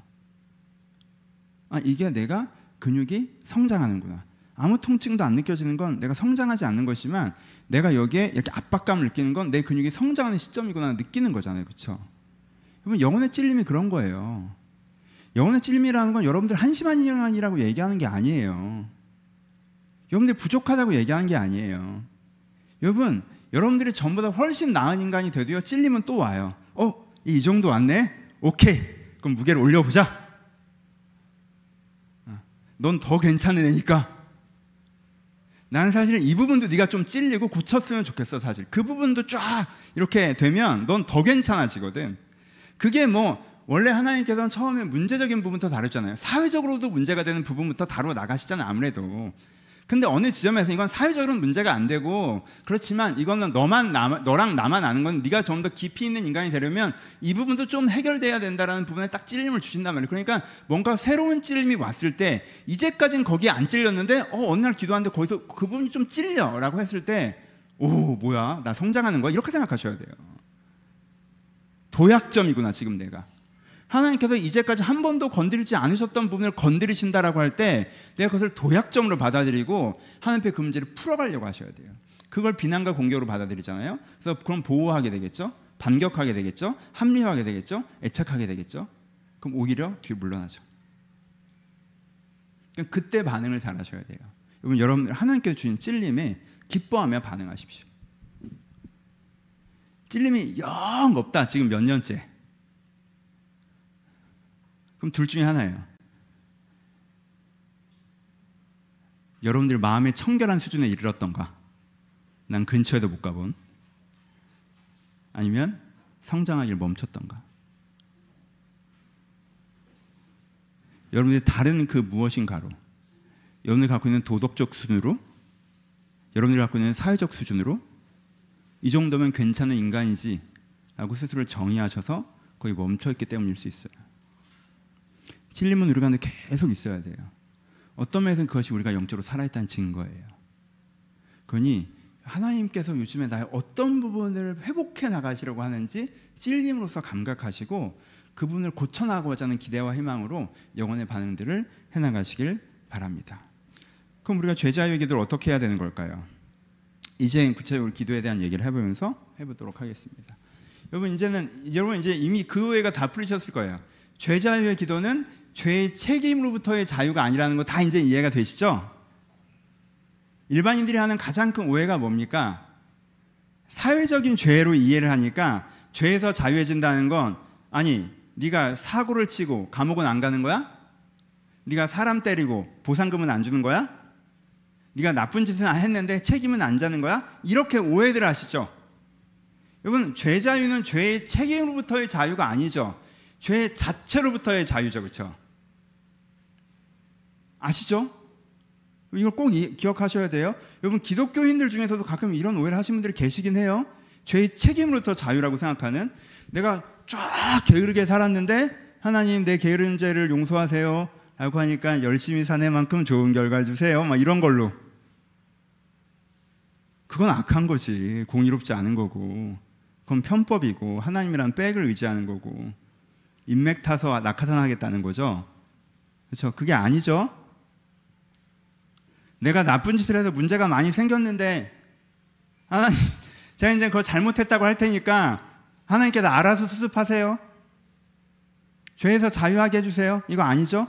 아, 이게 내가 근육이 성장하는구나. 아무 통증도 안 느껴지는 건 내가 성장하지 않는 것이지만, 내가 여기에 이렇게 압박감을 느끼는 건 내 근육이 성장하는 시점이구나 느끼는 거잖아요. 그렇죠? 여러분, 영혼의 찔림이 그런 거예요. 영혼의 찔림이라는 건 여러분들 한심한 인간이라고 얘기하는 게 아니에요. 여러분들이 부족하다고 얘기하는 게 아니에요. 여러분, 여러분들이 전보다 훨씬 나은 인간이 돼도요, 찔림은 또 와요. 이 정도 왔네? 오케이, 그럼 무게를 올려보자. 넌 더 괜찮은 애니까. 나는 사실 이 부분도 네가 좀 찔리고 고쳤으면 좋겠어. 사실 그 부분도 쫙 이렇게 되면 넌 더 괜찮아지거든. 그게 뭐 원래 하나님께서는 처음에 문제적인 부분부터 다뤘잖아요. 사회적으로도 문제가 되는 부분부터 다루어 나가시잖아요. 아무래도. 근데 어느 지점에서 이건 사회적으로는 문제가 안 되고, 그렇지만 이거는 너랑 나만 아는 건, 네가 좀 더 깊이 있는 인간이 되려면 이 부분도 좀 해결돼야 된다라는 부분에 딱 찔림을 주신단 말이에요. 그러니까 뭔가 새로운 찔림이 왔을 때, 이제까지는 거기에 안 찔렸는데 어느 날 기도하는데 거기서 그 부분이 좀 찔려라고 했을 때, 오, 뭐야, 나 성장하는 거야, 이렇게 생각하셔야 돼요. 도약점이구나 지금 내가. 하나님께서 이제까지 한 번도 건드리지 않으셨던 부분을 건드리신다라고 할 때, 내가 그것을 도약점으로 받아들이고 하나님의 그 문제를 풀어가려고 하셔야 돼요. 그걸 비난과 공격으로 받아들이잖아요. 그래서 그럼 보호하게 되겠죠. 반격하게 되겠죠. 합리화하게 되겠죠. 애착하게 되겠죠. 그럼 오히려 뒤로 물러나죠. 그러니까 그때 반응을 잘 하셔야 돼요. 여러분 하나님께서 주신 찔림에 기뻐하며 반응하십시오. 찔림이 영 없다 지금 몇 년째. 그럼 둘 중에 하나예요. 여러분들 마음의 청결한 수준에 이르렀던가, 난 근처에도 못 가본, 아니면 성장하기를 멈췄던가. 여러분들이 다른 그 무엇인가로, 여러분들이 갖고 있는 도덕적 수준으로, 여러분들이 갖고 있는 사회적 수준으로 이 정도면 괜찮은 인간이지 라고 스스로를 정의하셔서 거기 멈춰있기 때문일 수 있어요. 찔림은 우리 가운데 계속 있어야 돼요. 어떤 면에서는 그것이 우리가 영적으로 살아있다는 증거예요. 그러니 하나님께서 요즘에 나의 어떤 부분을 회복해 나가시려고 하는지 찔림으로써 감각하시고 그 부분을 고쳐나가고자 하는 기대와 희망으로 영혼의 반응들을 해나가시길 바랍니다. 그럼 우리가 죄자유의 기도를 어떻게 해야 되는 걸까요? 이제 구체적으로 기도에 대한 얘기를 해보도록 하겠습니다. 여러분 이제 이미 그 오해가 다 풀리셨을 거예요. 죄자유의 기도는 죄의 책임으로부터의 자유가 아니라는 거 다 이제 이해가 되시죠? 일반인들이 하는 가장 큰 오해가 뭡니까? 사회적인 죄로 이해를 하니까 죄에서 자유해진다는 건, 아니 네가 사고를 치고 감옥은 안 가는 거야? 네가 사람 때리고 보상금은 안 주는 거야? 네가 나쁜 짓은 안 했는데 책임은 안 지는 거야? 이렇게 오해들 하시죠. 여러분, 죄 자유는 죄의 책임으로부터의 자유가 아니죠. 죄 자체로부터의 자유죠. 그렇죠? 아시죠? 이걸 꼭 기억하셔야 돼요. 여러분, 기독교인들 중에서도 가끔 이런 오해를 하시는 분들이 계시긴 해요. 죄의 책임으로부터 자유라고 생각하는, 내가 쫙 게으르게 살았는데 하나님 내 게으른 죄를 용서하세요 라고 하니까 열심히 사는 만큼 좋은 결과를 주세요, 막 이런 걸로. 그건 악한 거지. 공의롭지 않은 거고, 그건 편법이고 하나님이란 백을 의지하는 거고 인맥 타서 낙하산하겠다는 거죠. 그렇죠? 그게 아니죠. 내가 나쁜 짓을 해서 문제가 많이 생겼는데 하나님, 제가 이제 그거 잘못했다고 할 테니까 하나님께서 알아서 수습하세요, 죄에서 자유하게 해주세요, 이거 아니죠?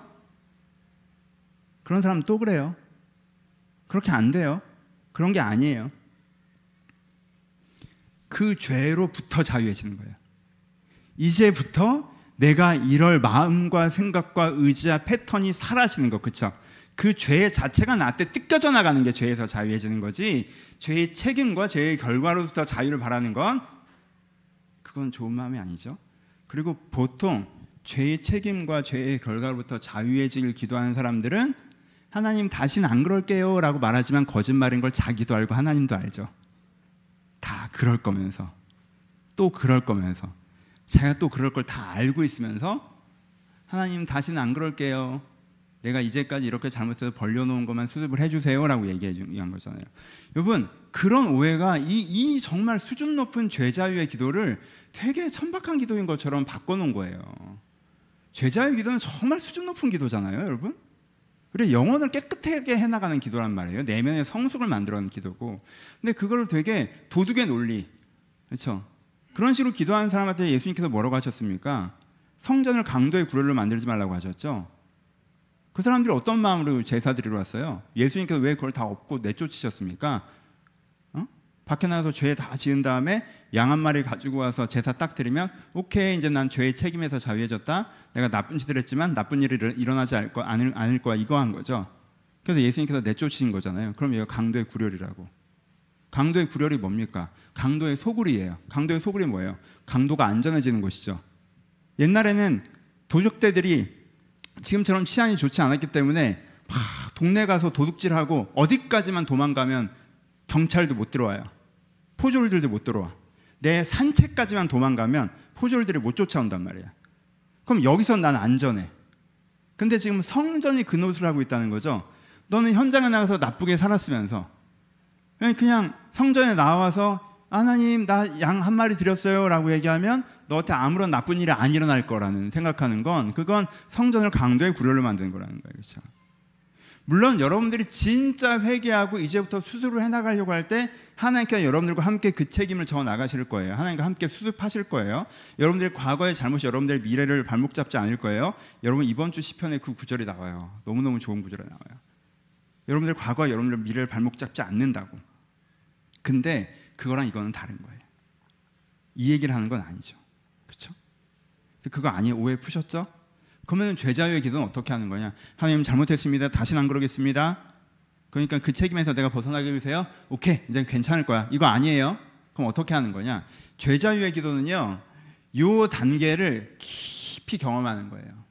그런 사람은 또 그래요. 그렇게 안 돼요. 그런 게 아니에요. 그 죄로부터 자유해지는 거예요. 이제부터 내가 이럴 마음과 생각과 의지와 패턴이 사라지는 거. 그렇죠? 그 죄 자체가 나한테 뜯겨져 나가는 게 죄에서 자유해지는 거지, 죄의 책임과 죄의 결과로부터 자유를 바라는 건 그건 좋은 마음이 아니죠. 그리고 보통 죄의 책임과 죄의 결과로부터 자유해지길 기도하는 사람들은 하나님 다시는 안 그럴게요 라고 말하지만 거짓말인 걸 자기도 알고 하나님도 알죠. 다 그럴 거면서, 또 그럴 거면서, 자기가 또 그럴 걸 다 알고 있으면서 하나님 다시는 안 그럴게요, 내가 이제까지 이렇게 잘못해서 벌려놓은 것만 수습을 해주세요 라고 얘기해 준 거잖아요. 여러분, 그런 오해가 이 정말 수준 높은 죄자유의 기도를 되게 천박한 기도인 것처럼 바꿔놓은 거예요. 죄자유 기도는 정말 수준 높은 기도잖아요, 여러분. 그래, 영혼을 깨끗하게 해나가는 기도란 말이에요. 내면의 성숙을 만들어가는 기도고. 근데 그걸 되게 도둑의 논리, 그렇죠? 그런 식으로 기도하는 사람한테 예수님께서 뭐라고 하셨습니까? 성전을 강도의 구렬로 만들지 말라고 하셨죠. 그 사람들이 어떤 마음으로 제사 드리러 왔어요? 예수님께서 왜 그걸 다 업고 내쫓으셨습니까? 밖에 나가서 죄 다 지은 다음에 양 한 마리 가지고 와서 제사 딱 드리면 오케이, 이제 난 죄의 책임에서 자유해졌다, 내가 나쁜 짓을 했지만 나쁜 일이 일어나지 않을 거야, 이거 한 거죠. 그래서 예수님께서 내쫓으신 거잖아요. 그럼 이거 강도의 구렬이라고. 강도의 구렬이 뭡니까? 강도의 소굴이에요. 강도의 소굴이 뭐예요? 강도가 안전해지는 곳이죠. 옛날에는 도적대들이 지금처럼 치안이 좋지 않았기 때문에 막 동네 가서 도둑질하고 어디까지만 도망가면 경찰도 못 들어와요. 포졸들도 못 들어와. 내 산책까지만 도망가면 포졸들이 못 쫓아온단 말이야. 그럼 여기서 난 안전해. 근데 지금 성전이 그 노릇을 하고 있다는 거죠. 너는 현장에 나가서 나쁘게 살았으면서 그냥 성전에 나와서 하나님 나 양 한 마리 드렸어요 라고 얘기하면 너한테 아무런 나쁜 일이 안 일어날 거라는 생각하는 건, 그건 성전을 강도의 구렬로 만드는 거라는 거예요. 그렇죠? 물론 여러분들이 진짜 회개하고 이제부터 수습을 해나가려고 할 때 하나님께서 여러분들과 함께 그 책임을 져 나가실 거예요. 하나님과 함께 수습하실 거예요. 여러분들의 과거의 잘못이 여러분들의 미래를 발목 잡지 않을 거예요. 여러분, 이번 주 시편에 그 구절이 나와요. 너무너무 좋은 구절이 나와요. 여러분들 과거와 여러분들 미래를 발목 잡지 않는다고. 근데 그거랑 이거는 다른 거예요. 이 얘기를 하는 건 아니죠. 그렇죠? 그거 아니에요. 오해 푸셨죠? 그러면 죄자유의 기도는 어떻게 하는 거냐? 하나님 잘못했습니다, 다시는 안 그러겠습니다, 그러니까 그 책임에서 내가 벗어나게 해주세요. 오케이, 이제 괜찮을 거야, 이거 아니에요. 그럼 어떻게 하는 거냐? 죄자유의 기도는요, 이 단계를 깊이 경험하는 거예요.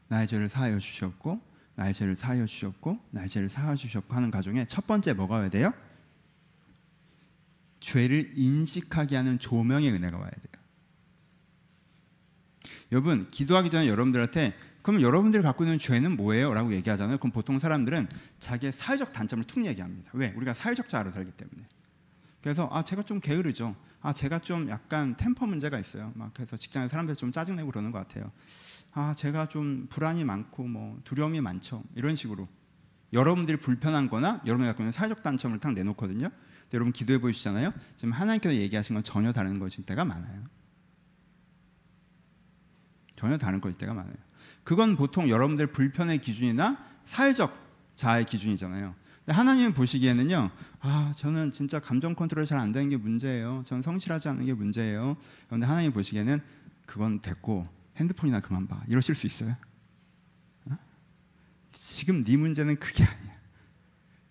나의 죄를 사하여 주셨고, 나의 죄를 사하여 주셨고, 나의 죄를 사하여 주셨고 하는 가정에 첫 번째 뭐가 와야 돼요? 죄를 인식하게 하는 조명의 은혜가 와야 돼요. 여러분, 기도하기 전에 여러분들한테 그럼 여러분들이 갖고 있는 죄는 뭐예요? 라고 얘기하잖아요. 그럼 보통 사람들은 자기의 사회적 단점을 툭 얘기합니다. 왜? 우리가 사회적 자아로 살기 때문에. 그래서 제가 좀 게으르죠. 제가 좀 약간 템퍼 문제가 있어요. 막 그래서 직장에 사람들 좀 짜증내고 그러는 것 같아요. 제가 좀 불안이 많고 뭐 두려움이 많죠. 이런 식으로 여러분들이 불편한 거나 여러분이 갖고 있는 사회적 단점을 딱 내놓거든요. 근데 여러분 기도해 보시잖아요. 지금 하나님께서 얘기하신 건 전혀 다른 것일 때가 많아요. 전혀 다른 것일 때가 많아요. 그건 보통 여러분들 불편의 기준이나 사회적 자아의 기준이잖아요. 근데 하나님이 보시기에는요, 저는 진짜 감정 컨트롤 잘 안 되는 게 문제예요. 저는 성실하지 않은 게 문제예요. 그런데 하나님이 보시기에는 그건 됐고 핸드폰이나 그만 봐. 이러실 수 있어요? 지금 네 문제는 그게 아니야.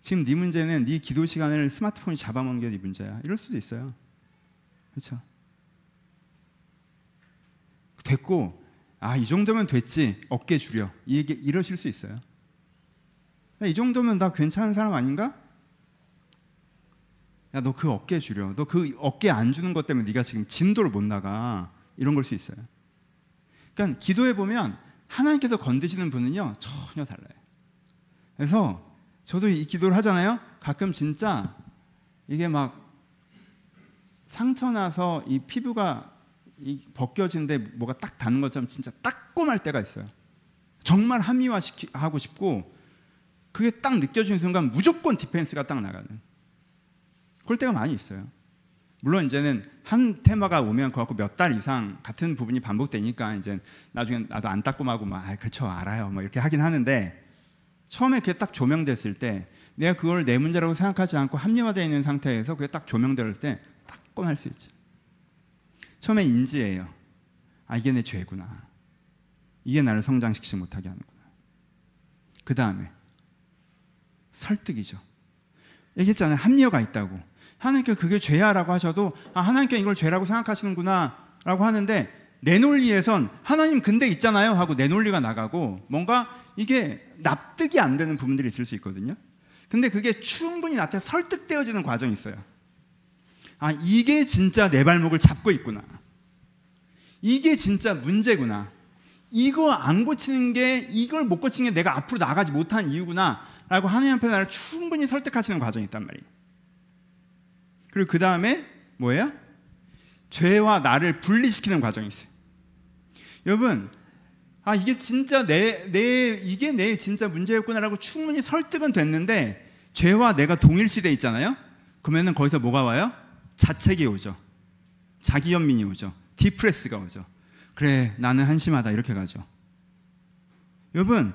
지금 네 문제는 네 기도 시간을 스마트폰이 잡아먹는 게 네 문제야. 이럴 수도 있어요. 그렇죠? 됐고, 이 정도면 됐지. 어깨 줄여. 이러실 수 있어요. 이 정도면 나 괜찮은 사람 아닌가? 야, 너 그 어깨 줄여. 너 그 어깨 안 주는 것 때문에 네가 지금 진도를 못 나가. 이런 걸 수 있어요. 그러니까 기도해 보면 하나님께서 건드시는 분은요 전혀 달라요. 그래서 저도 이 기도를 하잖아요. 가끔 진짜 이게 막 상처 나서 이 피부가 벗겨진데 뭐가 딱 닿는 것처럼 진짜 따끔할 때가 있어요. 정말 합리화하고 싶고 그게 딱 느껴지는 순간 무조건 디펜스가 딱 나가는 그럴 때가 많이 있어요. 물론 이제는 한 테마가 오면 그거 갖고 몇 달 이상 같은 부분이 반복되니까 이제 나중에 나도 안 따끔하고 그렇죠, 알아요, 이렇게 하긴 하는데, 처음에 그게 딱 조명됐을 때 내가 그걸 내 문제라고 생각하지 않고 합리화되어 있는 상태에서 그게 딱 조명될 때 따끔할 수 있지. 처음에 인지해요. 이게 내 죄구나. 이게 나를 성장시키지 못하게 하는구나. 그 다음에 설득이죠. 얘기했잖아요. 합리화가 있다고. 하나님께 그게 죄야라고 하셔도 하나님께 이걸 죄라고 생각하시는구나 라고 하는데, 내 논리에선 하나님 근데 있잖아요 하고 내 논리가 나가고 뭔가 이게 납득이 안 되는 부분들이 있을 수 있거든요. 근데 그게 충분히 나한테 설득되어지는 과정이 있어요. 이게 진짜 내 발목을 잡고 있구나. 이게 진짜 문제구나. 이거 안 고치는 게, 이걸 못 고치는 게 내가 앞으로 나가지 못한 이유구나 라고 하나님 앞에 나를 충분히 설득하시는 과정이 있단 말이에요. 그리고 그 다음에 뭐예요? 죄와 나를 분리시키는 과정이 있어요. 여러분, 이게 진짜 이게 내 진짜 문제였구나라고 충분히 설득은 됐는데, 죄와 내가 동일시돼 있잖아요? 그러면은 거기서 뭐가 와요? 자책이 오죠. 자기연민이 오죠. 디프레스가 오죠. 그래, 나는 한심하다. 이렇게 가죠. 여러분,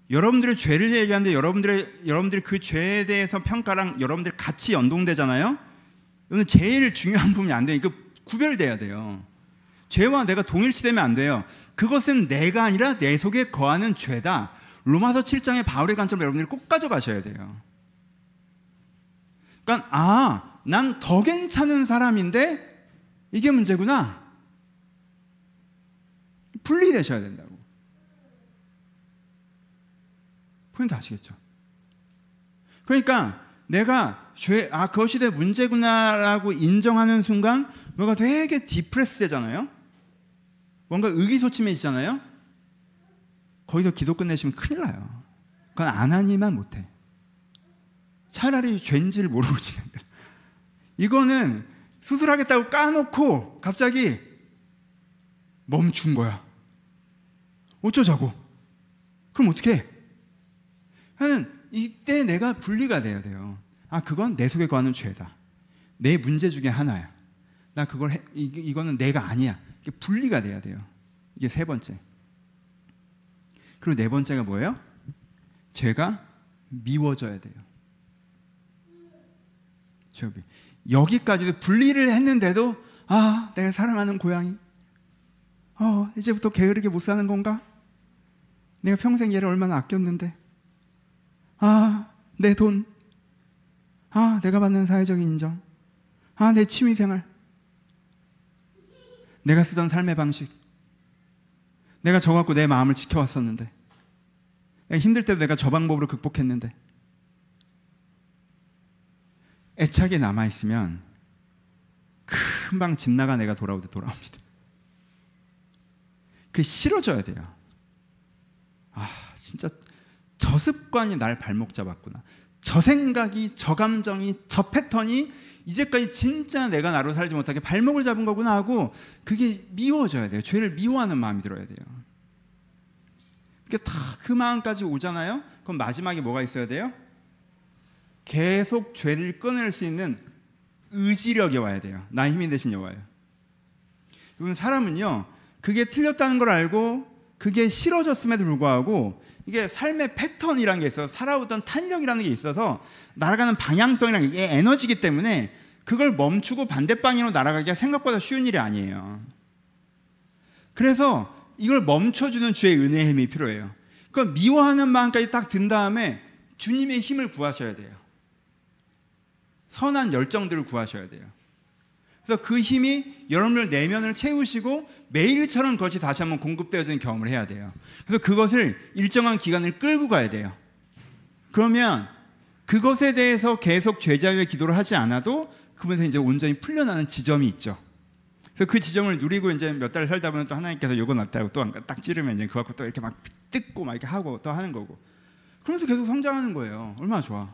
여러분들의 죄를 얘기하는데 여러분들이 그 죄에 대해서 평가랑 여러분들 같이 연동되잖아요? 여러분, 제일 중요한 부분이 안 돼요. 이거 구별돼야 돼요. 죄와 내가 동일시되면 안 돼요. 그것은 내가 아니라 내 속에 거하는 죄다. 로마서 7장의 바울의 관점을 여러분들이 꼭 가져가셔야 돼요. 그러니까 난 더 괜찮은 사람인데 이게 문제구나. 분리되셔야 된다고. 포인트 아시겠죠? 그러니까 내가 그것이 내 문제구나라고 인정하는 순간 뭔가 되게 디프레스 되잖아요. 뭔가 의기소침해지잖아요. 거기서 기도 끝내시면 큰일 나요. 그건 안 하니만 못해. 차라리 죄인지를 모르고 지는 거예요. 이거는 수술하겠다고 까놓고 갑자기 멈춘 거야. 어쩌자고. 그럼 어떻게 해? 하는 이때 내가 분리가 돼야 돼요. 그건 내 속에 거하는 죄다. 내 문제 중에 하나야. 나 그걸 이거는 내가 아니야. 이게 분리가 돼야 돼요. 이게 세 번째. 그리고 네 번째가 뭐예요? 죄가 미워져야 돼요. 여기까지도 분리를 했는데도 내가 사랑하는 고양이 이제부터 게으르게 못 사는 건가? 내가 평생 얘를 얼마나 아꼈는데 내 돈 내가 받는 사회적인 인정 내 취미생활 내가 쓰던 삶의 방식 내가 저 갖고 내 마음을 지켜왔었는데 내가 힘들 때도 내가 저 방법으로 극복했는데 애착이 남아있으면 금방 집 나가 내가 돌아오듯 돌아옵니다. 그게 싫어져야 돼요. 진짜 저 습관이 날 발목 잡았구나. 저 생각이, 저 감정이, 저 패턴이 이제까지 진짜 내가 나로 살지 못하게 발목을 잡은 거구나 하고 그게 미워져야 돼요. 죄를 미워하는 마음이 들어야 돼요. 그게 다 그 마음까지 오잖아요. 그럼 마지막에 뭐가 있어야 돼요? 계속 죄를 끊을 수 있는 의지력이 와야 돼요. 나의 힘이 되신 여호와예요. 여러분, 사람은요 그게 틀렸다는 걸 알고 그게 싫어졌음에도 불구하고 이게 삶의 패턴이라는 게 있어서 살아오던 탄력이라는 게 있어서 날아가는 방향성이라는 게 에너지이기 때문에 그걸 멈추고 반대 방향으로 날아가기가 생각보다 쉬운 일이 아니에요. 그래서 이걸 멈춰주는 주의 은혜의 힘이 필요해요. 그 미워하는 마음까지 딱 든 다음에 주님의 힘을 구하셔야 돼요. 선한 열정들을 구하셔야 돼요. 그래서 그 힘이 여러분들 내면을 채우시고 매일처럼 그것이 다시 한번 공급되어지는 경험을 해야 돼요. 그래서 그것을 일정한 기간을 끌고 가야 돼요. 그러면 그것에 대해서 계속 죄자유의 기도를 하지 않아도 그분에서 이제 온전히 풀려나는 지점이 있죠. 그래서 그 지점을 누리고 이제 몇 달 살다 보면 또 하나님께서 요거 낫다고 또 딱 찌르면 이제 그거 갖고 또 이렇게 막 뜯고 막 이렇게 하고 또 하는 거고. 그러면서 계속 성장하는 거예요. 얼마나 좋아.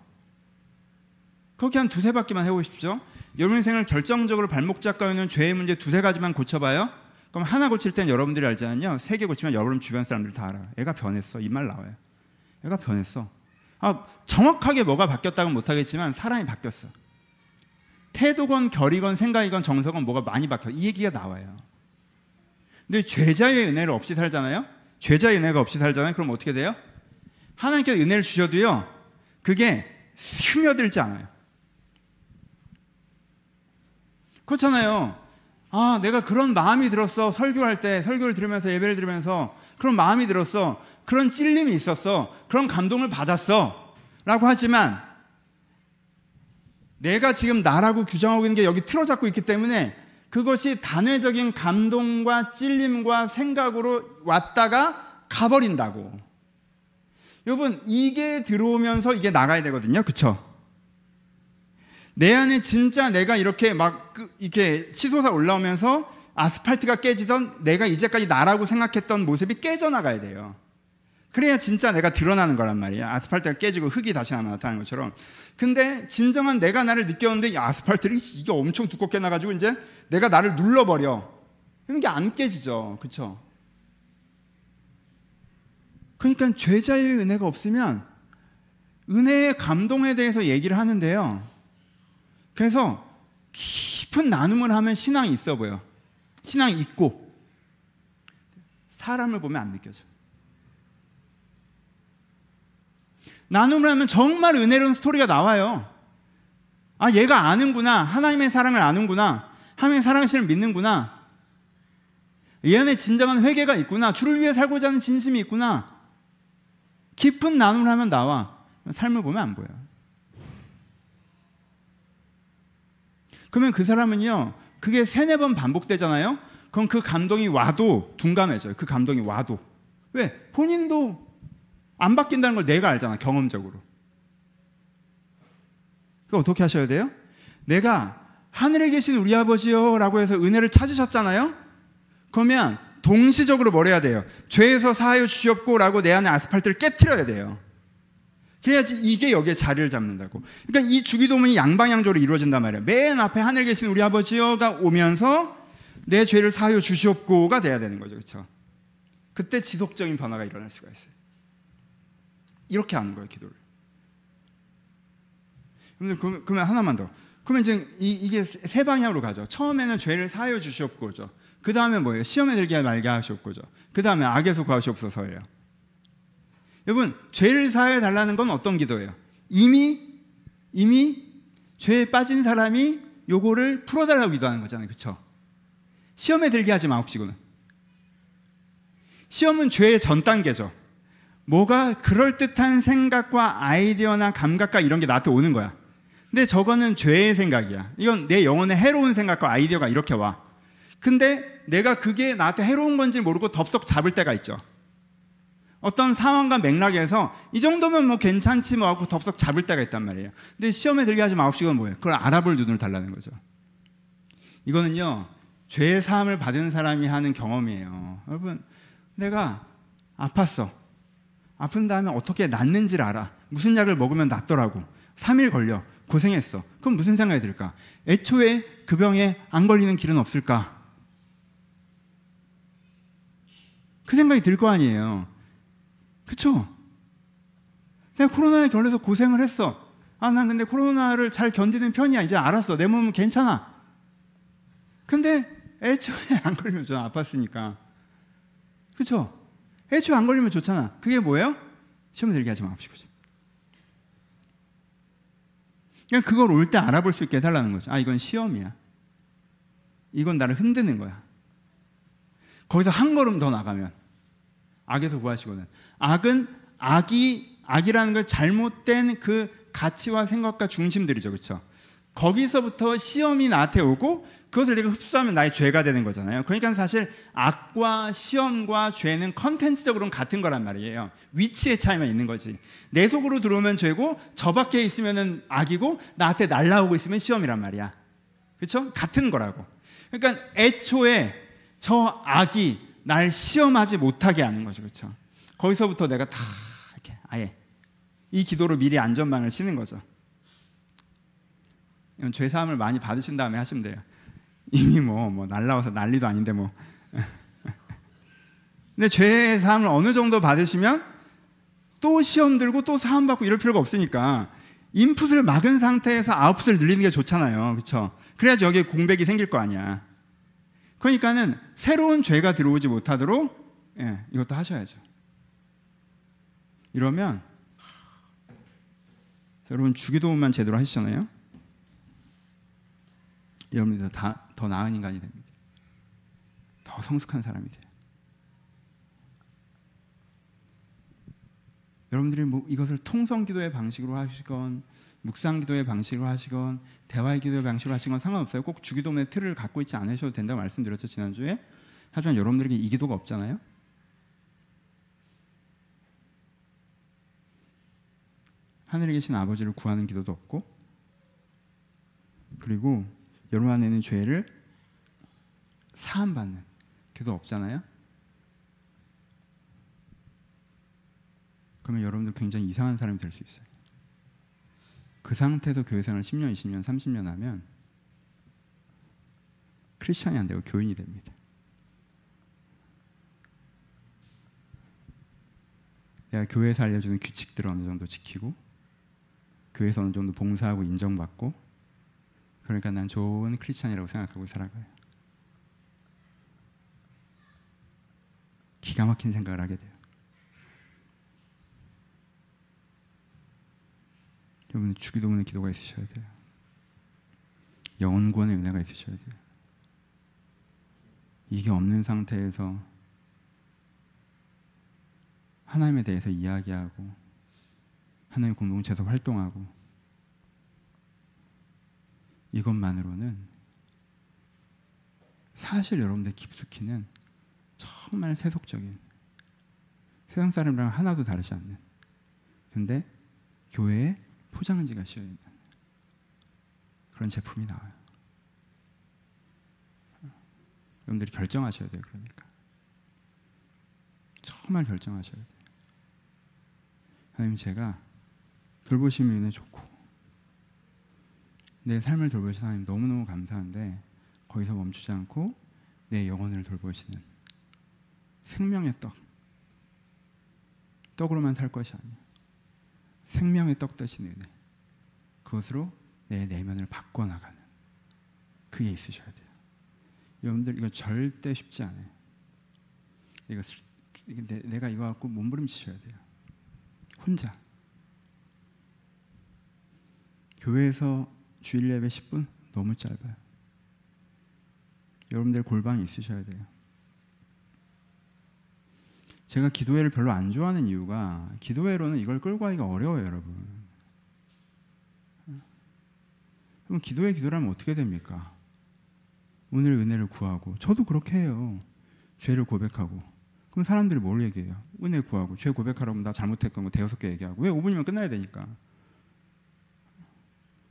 그렇게 한 두세 바퀴만 해보십시오. 여러분 인생을 결정적으로 발목 잡고있는 죄의 문제 두세 가지만 고쳐봐요. 그럼 하나 고칠 땐 여러분들이 알잖아요. 세 개 고치면 여러분 주변 사람들 다 알아요. 얘가 변했어. 이 말 나와요. 얘가 변했어. 정확하게 뭐가 바뀌었다고는 못하겠지만 사람이 바뀌었어. 태도건 결이건 생각이건 정서건 뭐가 많이 바뀌어. 이 얘기가 나와요. 근데 죄자의 은혜를 없이 살잖아요. 죄자의 은혜가 없이 살잖아요. 그럼 어떻게 돼요? 하나님께서 은혜를 주셔도요, 그게 스며들지 않아요. 그렇잖아요. 내가 그런 마음이 들었어. 설교할 때, 설교를 들으면서 예배를 들으면서 그런 마음이 들었어. 그런 찔림이 있었어. 그런 감동을 받았어. 라고 하지만 내가 지금 나라고 규정하고 있는 게 여기 틀어잡고 있기 때문에 그것이 단회적인 감동과 찔림과 생각으로 왔다가 가버린다고. 여러분, 이게 들어오면서 이게 나가야 되거든요. 그쵸? 내 안에 진짜 내가 이렇게 막 이렇게 치솟아 올라오면서 아스팔트가 깨지던 내가 이제까지 나라고 생각했던 모습이 깨져나가야 돼요. 그래야 진짜 내가 드러나는 거란 말이야. 아스팔트가 깨지고 흙이 다시 나타나는 것처럼. 근데 진정한 내가 나를 느꼈는데 이 아스팔트를 이게 엄청 두껍게 나가지고 이제 내가 나를 눌러버려. 그럼 이게 안 깨지죠. 그쵸? 그러니까 죄자의 은혜가 없으면 은혜의 감동에 대해서 얘기를 하는데요. 그래서 깊은 나눔을 하면 신앙이 있어 보여. 신앙이 있고 사람을 보면 안 느껴져. 나눔을 하면 정말 은혜로운 스토리가 나와요. 얘가 아는구나. 하나님의 사랑을 아는구나. 하나님의 사랑을 믿는구나. 얘 안에 진정한 회개가 있구나. 주를 위해 살고자 하는 진심이 있구나. 깊은 나눔을 하면 나와. 삶을 보면 안 보여. 그러면 그 사람은요, 그게 3-4번 반복되잖아요. 그럼 그 감동이 와도 둔감해져요. 그 감동이 와도. 왜? 본인도 안 바뀐다는 걸 내가 알잖아. 경험적으로. 그거 어떻게 하셔야 돼요? 내가 하늘에 계신 우리 아버지요 라고 해서 은혜를 찾으셨잖아요. 그러면 동시적으로 뭘 해야 돼요? 죄에서 사하여 주시옵고 라고 내 안에 아스팔트를 깨트려야 돼요. 그래야지 이게 여기에 자리를 잡는다고. 그러니까 이 주기도문이 양방향적으로 이루어진단 말이에요. 맨 앞에 하늘에 계신 우리 아버지요가 오면서 내 죄를 사하여 주시옵고가 돼야 되는 거죠. 그렇죠? 그때 지속적인 변화가 일어날 수가 있어요. 이렇게 하는 거예요, 기도를. 그러면 하나만 더. 그러면 이제 이게 3방향으로 가죠. 처음에는 죄를 사하여 주시옵고죠. 그 다음에 뭐예요? 시험에 들게 말게 하시옵고죠. 그 다음에 악에서 구하시옵소서예요. 여러분, 죄를 사하여 달라는 건 어떤 기도예요? 이미 죄에 빠진 사람이 요거를 풀어달라고 기도하는 거잖아요. 그렇죠? 시험에 들게 하지 마옵시고는. 시험은 죄의 전 단계죠. 뭐가 그럴듯한 생각과 아이디어나 감각과 이런 게 나한테 오는 거야. 근데 저거는 죄의 생각이야. 이건 내 영혼에 해로운 생각과 아이디어가 이렇게 와. 근데 내가 그게 나한테 해로운 건지 모르고 덥석 잡을 때가 있죠. 어떤 상황과 맥락에서 이 정도면 뭐 괜찮지 뭐 하고 덥석 잡을 때가 있단 말이에요. 근데 시험에 들게 하지 마옵시고는 뭐예요? 그걸 알아볼 눈을 달라는 거죠. 이거는요, 죄의 사함을 받은 사람이 하는 경험이에요. 여러분, 내가 아팠어. 아픈 다음에 어떻게 낫는지를 알아. 무슨 약을 먹으면 낫더라고. 3일 걸려. 고생했어. 그럼 무슨 생각이 들까? 애초에 그 병에 안 걸리는 길은 없을까? 그 생각이 들 거 아니에요. 그쵸? 내가 코로나에 걸려서 고생을 했어. 난 근데 코로나를 잘 견디는 편이야. 이제 알았어. 내 몸은 괜찮아. 근데 애초에 안 걸리면 좀 아팠으니까. 그쵸? 애초에 안 걸리면 좋잖아. 그게 뭐예요? 시험 들게 하지 마십시오. 그냥 그걸 올 때 알아볼 수 있게 해달라는 거죠. 아, 이건 시험이야. 이건 나를 흔드는 거야. 거기서 한 걸음 더 나가면 악에서 구하시거든. 악은 악이라는 걸 잘못된 그 가치와 생각과 중심들이죠. 그렇죠? 거기서부터 시험이 나한테 오고 그것을 내가 흡수하면 나의 죄가 되는 거잖아요. 그러니까 사실 악과 시험과 죄는 컨텐츠적으로는 같은 거란 말이에요. 위치의 차이만 있는 거지. 내 속으로 들어오면 죄고 저 밖에 있으면 악이고 나한테 날라오고 있으면 시험이란 말이야. 그렇죠? 같은 거라고. 그러니까 애초에 저 악이 날 시험하지 못하게 하는 거죠. 그렇죠? 거기서부터 내가 다 이렇게 아예 이 기도로 미리 안전망을 치는 거죠. 이건 죄 사함을 많이 받으신 다음에 하시면 돼요. 이미 뭐 날라와서 난리도 아닌데 뭐. 근데 죄 사함을 어느 정도 받으시면 또 시험 들고 또 사함 받고 이럴 필요가 없으니까 인풋을 막은 상태에서 아웃풋을 늘리는 게 좋잖아요. 그렇죠? 그래야지 여기에 공백이 생길 거 아니야. 그러니까는 새로운 죄가 들어오지 못하도록 이것도 하셔야죠. 이러면 여러분 주기도문만 제대로 하시잖아요. 여러분들 더 나은 인간이 됩니다. 더 성숙한 사람이 돼요. 여러분들이 뭐 이것을 통성기도의 방식으로 하시건 묵상기도의 방식으로 하시건 대화의 기도의 방식으로 하시건 상관없어요. 꼭 주기도문의 틀을 갖고 있지 않으셔도 된다고 말씀드렸죠, 지난주에. 하지만 여러분들에게 이 기도가 없잖아요. 하늘에 계신 아버지를 구하는 기도도 없고, 그리고 여러분 안에 있는 죄를 사함받는 기도 없잖아요. 그러면 여러분들 굉장히 이상한 사람이 될 수 있어요. 그 상태에서 교회생활 10년, 20년, 30년 하면 크리스찬이 안 되고 교인이 됩니다. 내가 교회에서 알려주는 규칙들을 어느 정도 지키고 교회에서 어느 정도 봉사하고 인정받고, 그러니까 난 좋은 크리스찬이라고 생각하고 살아가요. 기가 막힌 생각을 하게 돼요. 여러분 주기도문의 기도가 있으셔야 돼요. 영혼 구원의 은혜가 있으셔야 돼요. 이게 없는 상태에서 하나님에 대해서 이야기하고 하나님 공동체에서 활동하고 이것만으로는 사실 여러분들 깊숙이는 정말 세속적인, 세상 사람이랑 하나도 다르지 않는, 근데 교회에 포장지가 씌어있는 그런 제품이 나와요. 여러분들이 결정하셔야 돼요. 그러니까 정말 결정하셔야 돼요. 하나님, 제가 돌보심이 은혜 좋고 내 삶을 돌보시는 하나님 너무너무 감사한데 거기서 멈추지 않고 내 영혼을 돌보시는 생명의 떡으로만 살 것이 아니야. 생명의 떡 되신 은혜, 그것으로 내 내면을 바꿔나가는 그게 있으셔야 돼요. 여러분들 이거 절대 쉽지 않아요. 내가 이거 갖고 몸부림치셔야 돼요. 혼자. 교회에서 주일 예배 10분 너무 짧아요. 여러분들 골방이 있으셔야 돼요. 제가 기도회를 별로 안 좋아하는 이유가 기도회로는 이걸 끌고 가기가 어려워요, 여러분. 그럼 기도를 하면 어떻게 됩니까? 오늘 은혜를 구하고, 저도 그렇게 해요. 죄를 고백하고. 그럼 사람들이 뭘 얘기해요? 은혜 구하고 죄 고백하라고 나 잘못했던 거 대여섯 개 얘기하고. 왜? 5분이면 끝나야 되니까.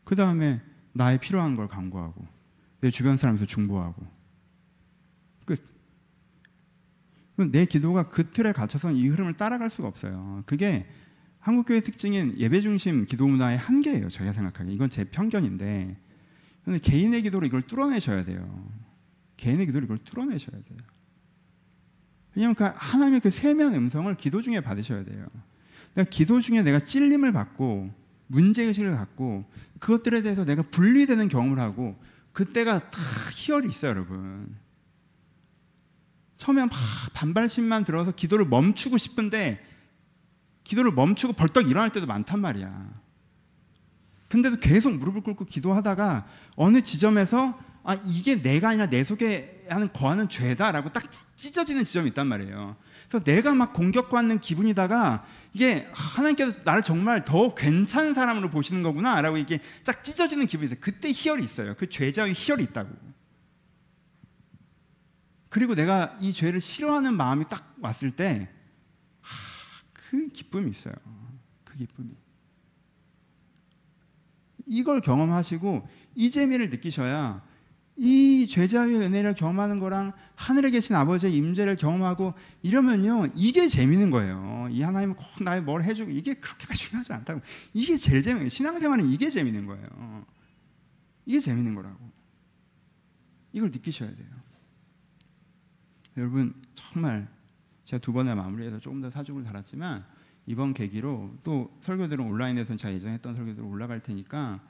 그 다음에 나의 필요한 걸 간구하고 내 주변 사람에서 중보하고 끝. 내 기도가 그 틀에 갇혀서는 이 흐름을 따라갈 수가 없어요. 그게 한국교회 특징인 예배 중심 기도 문화의 한계예요. 저희가 생각하기에. 이건 제 편견인데, 근데 개인의 기도로 이걸 뚫어내셔야 돼요. 개인의 기도로 이걸 뚫어내셔야 돼요. 왜냐하면 그 하나님의 그 세미한 음성을 기도 중에 받으셔야 돼요. 내가 기도 중에 내가 찔림을 받고 문제의식을 갖고 그것들에 대해서 내가 분리되는 경험을 하고, 그때가 다 희열이 있어요, 여러분. 처음에 막 반발심만 들어서 기도를 멈추고 싶은데 기도를 멈추고 벌떡 일어날 때도 많단 말이야. 근데도 계속 무릎을 꿇고 기도하다가 어느 지점에서 이게 내가 아니라 내 속에 거하는 죄다라고 딱 찢어지는 지점이 있단 말이에요. 그래서 내가 막 공격받는 기분이다가 이게 하나님께서 나를 정말 더 괜찮은 사람으로 보시는 거구나 라고 이게 딱 찢어지는 기분이 있어요. 그때 희열이 있어요. 그 죄자의 희열이 있다고. 그리고 내가 이 죄를 싫어하는 마음이 딱 왔을 때 그 기쁨이 있어요. 그 기쁨이. 이걸 경험하시고 이 재미를 느끼셔야 이 죄자의 은혜를 경험하는 거랑 하늘에 계신 아버지의 임재를 경험하고 이러면요, 이게 재밌는 거예요. 이 하나님은 꼭 나에 뭘 해주고 이게 그렇게까지 중요하지 않다고. 이게 제일 재밌는 거예요. 신앙생활은 이게 재밌는 거예요. 이게 재밌는 거라고. 이걸 느끼셔야 돼요. 여러분 정말 제가 2번에 마무리해서 조금 더 사족을 달았지만 이번 계기로 또 설교들은 온라인에서 제가 예정했던 설교들 올라갈 테니까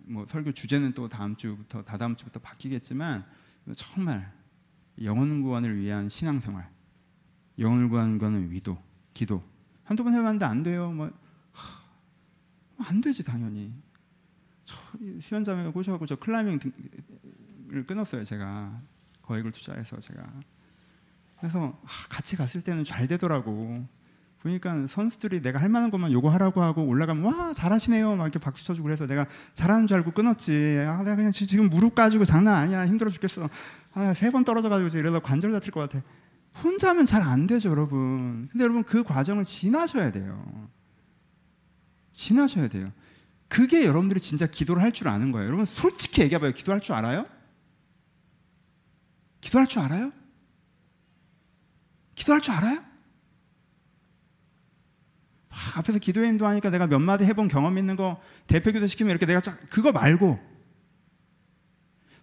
뭐 설교 주제는 또 다다음 주부터 바뀌겠지만 정말 영혼 구원을 위한 신앙생활, 영혼을 구하는 거는 위도, 기도 한두 번 해봤는데 안 돼요. 안 되지 당연히. 수연자매가 꼬셔갖고 저 클라이밍을 끊었어요. 제가 거액을 투자해서 제가. 그래서 같이 갔을 때는 잘 되더라고. 보니까 선수들이 내가 할 만한 것만 요거 하라고 하고 올라가면 와 잘하시네요 막 이렇게 박수 쳐주고 그래서 내가 잘하는 줄 알고 끊었지. 내가 그냥 지금 무릎 가지고 장난 아니야. 힘들어 죽겠어. 3번 떨어져가지고 이러다 관절 다칠 것 같아. 혼자 하면 잘 안 되죠 여러분. 근데 여러분 그 과정을 지나셔야 돼요. 지나셔야 돼요. 그게 여러분들이 진짜 기도를 할 줄 아는 거예요. 여러분 솔직히 얘기해봐요. 기도할 줄 알아요? 기도할 줄 알아요? 기도할 줄 알아요? 앞에서 기도회 인도하니까 내가 몇 마디 해본 경험 있는 거 대표기도 시키면 이렇게 내가 그거 말고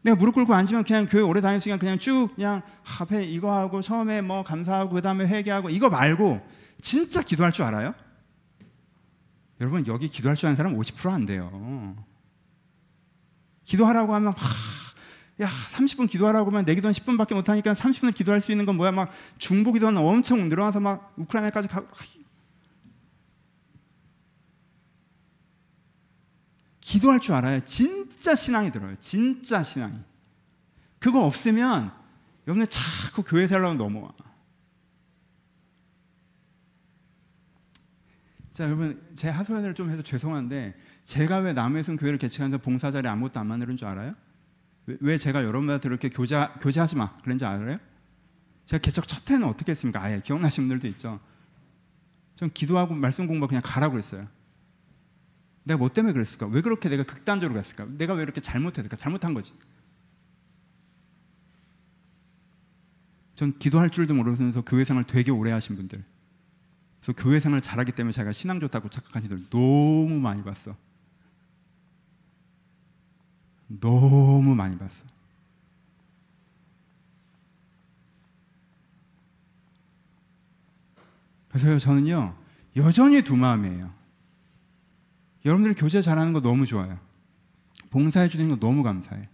내가 무릎 꿇고 앉으면 그냥 교회 오래 다녔으니까 그냥 쭉 그냥 앞에 이거 하고 처음에 뭐 감사하고 그 다음에 회개하고 이거 말고 진짜 기도할 줄 알아요? 여러분 여기 기도할 줄 아는 사람 50% 안 돼요. 기도하라고 하면 야 30분 기도하라고 하면 내 기도는 10분밖에 못하니까 30분을 기도할 수 있는 건 뭐야. 막 중보 기도는 엄청 늘어나서 막 우크라이나까지 가고. 기도할 줄 알아야 진짜 신앙이 들어요. 진짜 신앙이. 그거 없으면 여러분들 자꾸 교회 살려고 넘어와. 자 여러분 제 하소연을 좀 해서 죄송한데 제가 왜 남해순 교회를 개척하면서 봉사자리 아무것도 안 만드는 줄 알아요? 왜 제가 여러분들한테 이렇게 교제하지 마 그런 줄 알아요? 제가 개척 첫 해는 어떻게 했습니까? 아예 기억나시는 분들도 있죠. 전 기도하고 말씀 공부 그냥 가라고 그랬어요. 내가 뭐 때문에 그랬을까? 왜 그렇게 내가 극단적으로 갔을까? 내가 왜 이렇게 잘못했을까? 잘못한 거지. 전 기도할 줄도 모르면서 교회 생활 되게 오래 하신 분들, 그래서 교회 생활 잘하기 때문에 자기가 신앙 좋다고 착각한 이들 너무 많이 봤어. 너무 많이 봤어. 그래서 저는요 여전히 두 마음이에요. 여러분들이 교제 잘하는 거 너무 좋아요. 봉사해 주는 거 너무 감사해.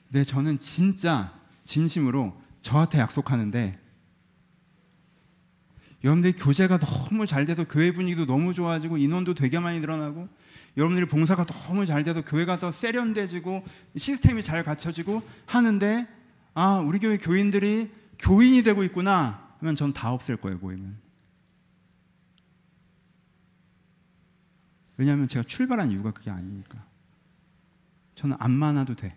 근데 저는 진짜 진심으로 저한테 약속하는데 여러분들이 교제가 너무 잘 돼서 교회 분위기도 너무 좋아지고 인원도 되게 많이 늘어나고 여러분들이 봉사가 너무 잘 돼서 교회가 더 세련돼지고 시스템이 잘 갖춰지고 하는데 우리 교회 교인들이 교인이 되고 있구나 하면 전 다 없앨 거예요. 모이면. 왜냐하면 제가 출발한 이유가 그게 아니니까. 저는 안 많아도 돼.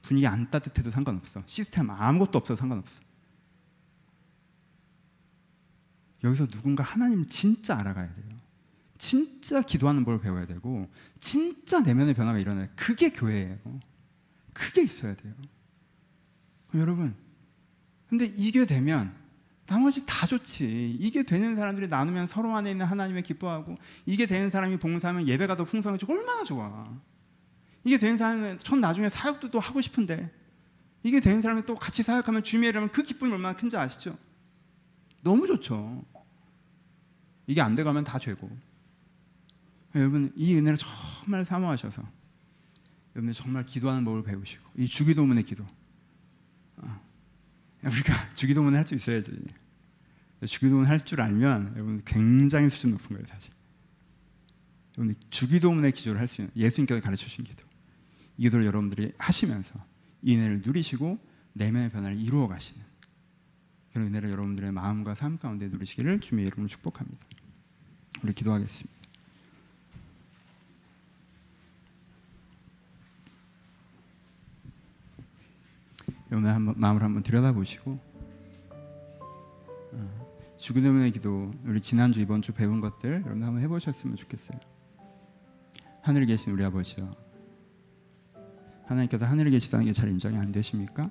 분위기 안 따뜻해도 상관없어. 시스템 아무것도 없어도 상관없어. 여기서 누군가 하나님을 진짜 알아가야 돼요. 진짜 기도하는 법을 배워야 되고 진짜 내면의 변화가 일어나요. 그게 교회예요. 그게 있어야 돼요. 여러분 근데 이게 되면 나머지 다 좋지. 이게 되는 사람들이 나누면 서로 안에 있는 하나님을 기뻐하고 이게 되는 사람이 봉사하면 예배가 더 풍성해지고 얼마나 좋아. 이게 되는 사람은 전 나중에 사역도 또 하고 싶은데 이게 되는 사람이 또 같이 사역하면 주님의 이름은 그 기쁨이 얼마나 큰지 아시죠? 너무 좋죠. 이게 안 돼가면 다 죄고. 여러분 이 은혜를 정말 사모하셔서 여러분들 정말 기도하는 법을 배우시고 이 주기도문의 기도 우리가 주기도문을 할 수 있어야지. 주기도문 할 줄 알면 여러분 굉장히 수준 높은 거예요. 사실 여러분 주기도문의 기도를 할 수 있는, 예수님께서 가르쳐 주신 기도, 이 기도를 여러분들이 하시면서 이 은혜를 누리시고 내면의 변화를 이루어 가시는 그런 은혜를 여러분들의 마음과 삶 가운데 누리시기를 주님의 이름으로 축복합니다. 우리 기도하겠습니다. 오늘 마음을 한번 들여다보시고 주기도문의 기도, 우리 지난주 이번주 배운 것들 여러분 한번 해보셨으면 좋겠어요. 하늘에 계신 우리 아버지요, 하나님께서 하늘에 계시다는 게 잘 인정이 안 되십니까?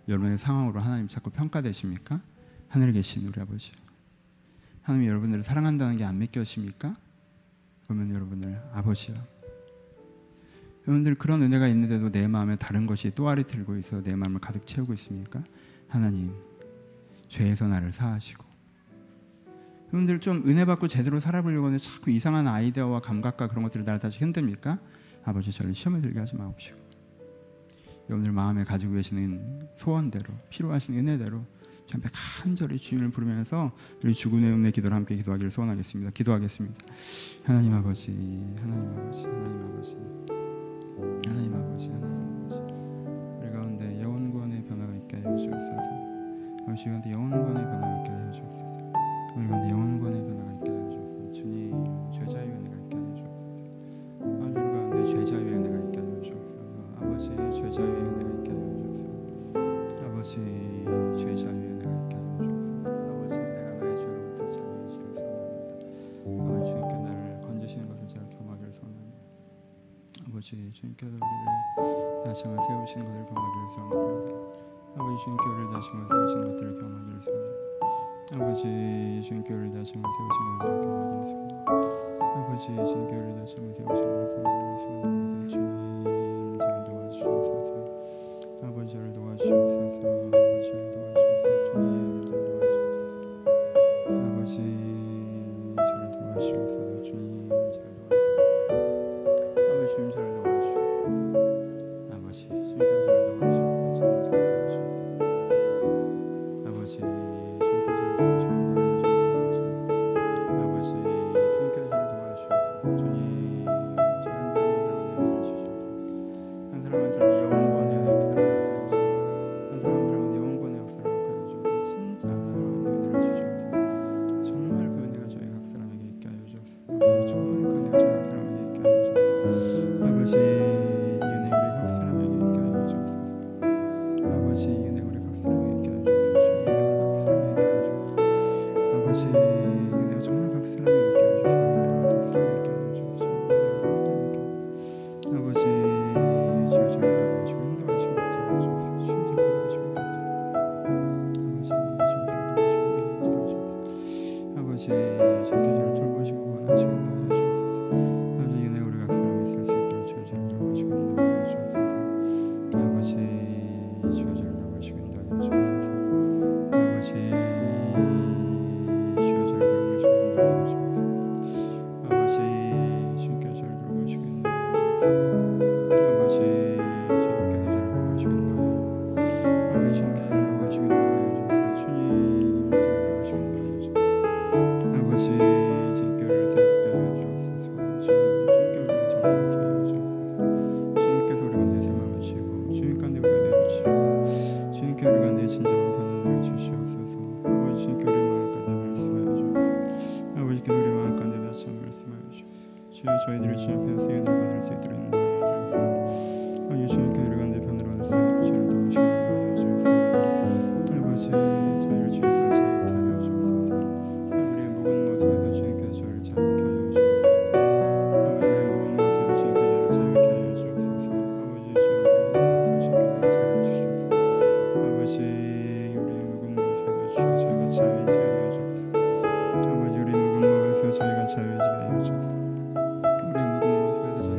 여러분의 상황으로 하나님 자꾸 평가되십니까? 하늘에 계신 우리 아버지, 하나님이 여러분들을 사랑한다는 게 안 믿겨집니까? 그러면 여러분들 아버지요, 여러분들 그런 은혜가 있는데도 내 마음에 다른 것이 또아리 들고 있어 내 마음을 가득 채우고 있습니까? 하나님, 죄에서 나를 사하시고, 여러분들 좀 은혜 받고 제대로 살아보려고 하는데 자꾸 이상한 아이디어와 감각과 그런 것들을 날 다시 흔듭니까? 아버지, 저를 시험에 들게 하지 마옵시고, 여러분들 마음에 가지고 계시는 소원대로, 필요하신 은혜대로 저한테 간절히 주님을 부르면서 우리 주군의 은혜 기도를 함께 기도하기를 소원하겠습니다. 기도하겠습니다. 하나님 아버지, 하나님 아버지, 하나님 아버지, 하나님 아버지, 하나님 아버지, 우리 가운데 영혼구원의 변화가 있게 하여 주옵소서. 우리 가운데 영혼구원의 변화가 있게 하여 주옵소서. 우리 가운데 영혼구원의 변화가 있게 하여 주옵소서. 주님, 죄자의 은혜가 있게 하여 주옵소서. 우리 가운데 죄자의 은혜가 있게 하여 주옵소서. 아버지, 죄자의 은혜가 있게 하여 주옵소서. 아버지, 죄자의 은혜가 있게 하여 주옵소서. 아버지, 내가 나의 죄로부터 자유해지기를 소원합니다. 아버지, 주님께 나를 건지시는 것을 제가 경험하기를 소원합니다. 아버지, 주님께서 우리를 다시 한번 세우시는 것을 경험하기를 소원합니다. 아버지, 주님께 우리를 다시 한번 세우시는 것들을 경험하기를 소원합니다. 아버지, 주님께 우리를 다시 한번 세우시는 것을 경험하기를 소원합니다. 아버지, 주님께 우리를 다시 한번 세우시는 것을 경험하기를 소원합니다. 주님, 저를 도와주시옵소서. 아버지, 저를 도와주시옵소서. 아버지, 저를 도와주시옵소서. 주님, 저를 도와주시옵소서. 아버지, 저를 도와주시옵소서. 주님, 저를 도와주시옵소서. 아버지, 주님, 저를 도와주시옵소서. 아버지, 주님께서 저를 도와주시옵소서. 주님, 저를 도와주시옵소서. 아버지, 주님께서 저를 도와주시옵소서. 아버지, 주님께서 저를 도와주시옵소서. 주님, 저 한 사람 한 사람 은혜를 주시옵소서. 한 사람 한 사람 영원의 역사를 하옵소서. 한 사람 한 사람은 영원의 역사를 하옵소서. 진짜 하나님의 은혜를 주시옵소서. 정말 그 은혜가 저희 각 사람에게 있게 하여 주옵소서. 아버지, 정말 그 은혜가 저희 각 사람에게 있게 하여 주옵소서. 아버지, 이 은혜 우리 각 사람에게 있게 하여 주옵소서. 아버지, 이 은혜 우리 각 사람에게 있게 하여 주옵소서. 이 은혜 우리 각 사람에게 있게 하여 주옵소서. 아버지, 이 은혜가 정말 각 사람에게 있게 하여 주옵소서. 이 은혜 우리 각 사람에게 있게 하여 주옵소서. 이 은혜 우리 각 사람에게 아버지, 주여 저를 돌보시고 인도하시고 잡아주옵소서. 주여 저를 돌보시고 아버지, 주여 저를 돌보시고 잡아주옵소서. 아버지, 주여 저를 돌보시고 원하시고 인도하여 주옵소서. 아버지, 이 은혜 우리 각 사람이 있을 수 있도록 주여 저를 돌보시고 인도하여 주옵소서. 아버지, 주여 저를 돌보시고 인도하여 주옵소서. 아버지, 주여 저를 돌보시고 인도하여 주옵소서. 아버지, 주님께서 저를 돌보시고 인도하여 주옵소서. 아버지, 주님께서 저를 돌보시고 인도하여 아버지, 주님께서 저를 돌보시고 인도하여 주옵소서. 주님, 저를 돌보시고 인도하여 주옵소서. 아버지, 주님께 우리를 새롭게 하여 주옵소서. 주님께 우리를 정결케 하여 주옵소서. 주님께서 우리 가운데 새 마음을 주시고 주님 가운데 우리 은혜를 주시고 주님께 우리 가운데 진정한 변화를 주시옵소서. 아버지, 주님께 우리 마음 가운데 말씀하여 주옵소서. 아버지께서 우리 마음 가운데 다시 한번 말씀하여 주옵소서. 주여, 저희들을 주님 앞에서 은혜를 받을 수 있도록 인도하여 주옵소서. 아버지, 주님께 우리 가운데 변화를 받을 수 있도록 저희를 도우시고 인도하여 주옵소서. 아버지, 저희를 주님께서 자유케 하여 주옵소서. 우리의 묵은 모습에서 주님께서 저희를 자유케 하여 주옵소서. 우리의 묵은 모습에서 주님께서 저희를 자유케 하여 주옵소서. 아버지, 주여, 우리의 묵은 모습에서 주님께서 저희를 자유해 주시옵소서. 아버지, 우리의 묵은 모습에서 주여 저희가 자유해지게 하여 주옵소서. 아버지, 우리의 묵은 모습에서 저희가 자유해지게 하여 주옵소서. 우리의 묵은 모습에서 저희가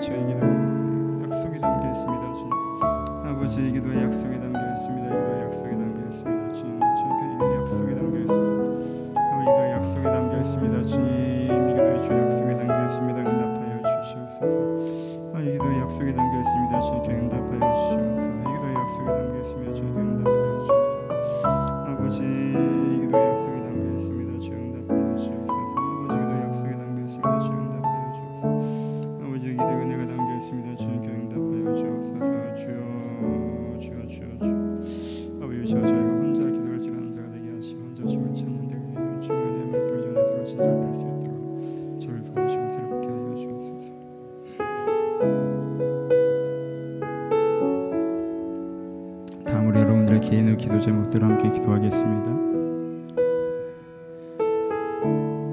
저희 기도 약속이 담겨 있습니다. 주님 아버지 이 기도에 약속이 담겨 있습니다. 이 기도에 약속이 담겨 있습니다. 주님 주님께 약속이 담겨 있습니다. 아버지 이 기도에 약속이 담겨 있습니다. 주님 이 기도에 주 약속이 담겨 있습니다. 응답하여 주시옵소서. 이 기도에 약속이 담겨 있습니다. 주님께 응답하여 주시옵소서. 이 기도에 약속이 담겨 있습니다. 주님께 응답하여 주시옵소서. 아버지 이 기도에 약속이 담겨 있습니다. 주 응답하여 주시옵소서. 아버지 이 기도에 약속이 담겨 있습니다. 주 응답하여 주시옵소서. 아버지 이 기도에 은혜가 담겨 있습니다. 주님께 응답하여 주옵소서. 주여 아버지 주여 저희가 혼자 기도를 지라는 자가 되게 하시고 혼자 주를 찾는 자가 되게 하시고 주의 은혜의 말씀을 전해 들어주신 자가 될 수 있도록 저를 도우시고 새롭게 하여 주옵소서. 다음으로 여러분들의 개인의 기도 제목들을 함께 기도하겠습니다.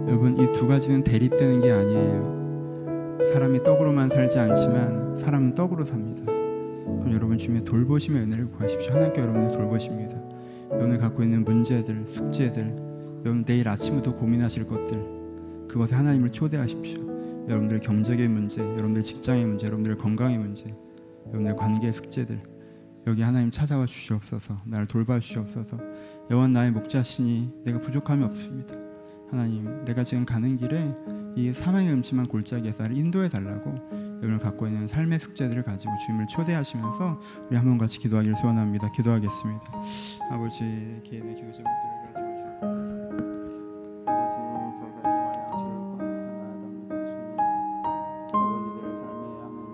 여러분 이 두 가지는 대립되는 게 아니에요. 사람이 떡으로만 살지 않지만 사람은 떡으로 삽니다. 그럼 여러분 주님의 돌보심의 은혜를 구하십시오. 하나님께 여러분을 돌보십니다. 여러분이 갖고 있는 문제들, 숙제들, 여러분 내일 아침부터 고민하실 것들, 그것에 하나님을 초대하십시오. 여러분들의 경제의 문제, 여러분들의 직장의 문제, 여러분들의 건강의 문제, 여러분들의 관계의 숙제들, 여기 하나님 찾아와 주시옵소서. 나를 돌봐 주시옵소서. 여호와 나의 목자시니 내가 부족함이 없습니다. 하나님 내가 지금 가는 길에 이 사망의 음침한 골짜기에서 나를 인도해 달라고 여러분을 갖고 있는 삶의 숙제들을 가지고 주님을 초대하시면서 우리 한 번 같이 기도하기를 소원합니다. 기도하겠습니다. 아버지 개인의 기도 제목들을 가지고 주님 아버지 저희가 인정하여 양식을 구하면서 나아갑니다. 주님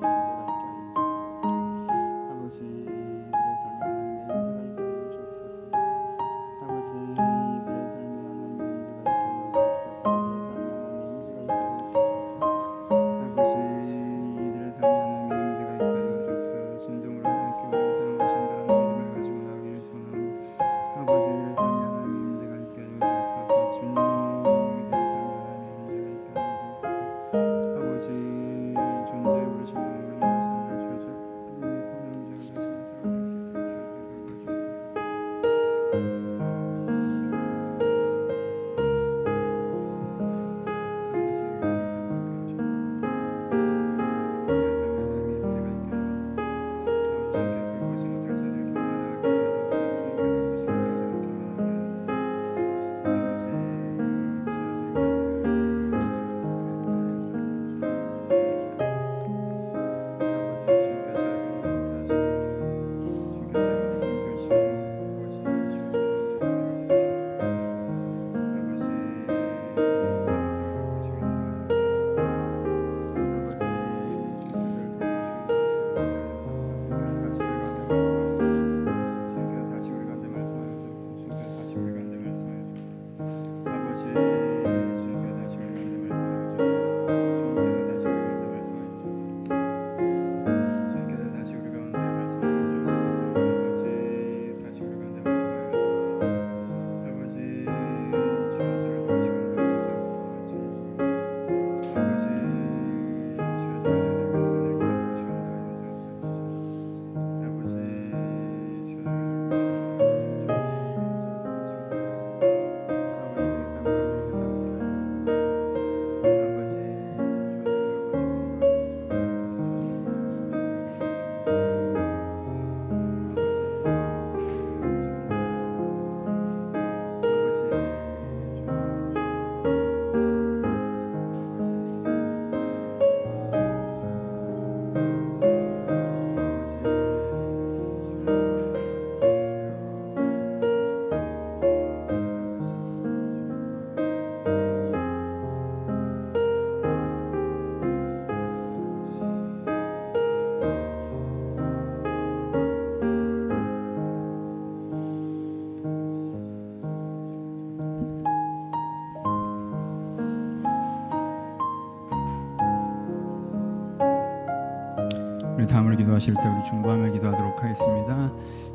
아버지들의 삶에 하나님의 임재가 있게 하여 주옵소서. 아버지들의 삶에 하나님의 임재가 있게 하여 주옵소서. 아버지들의 삶에 하나님의 임재가 있게 하여 우리 다음으로 기도하실 때 우리 중보하며 기도하도록 하겠습니다.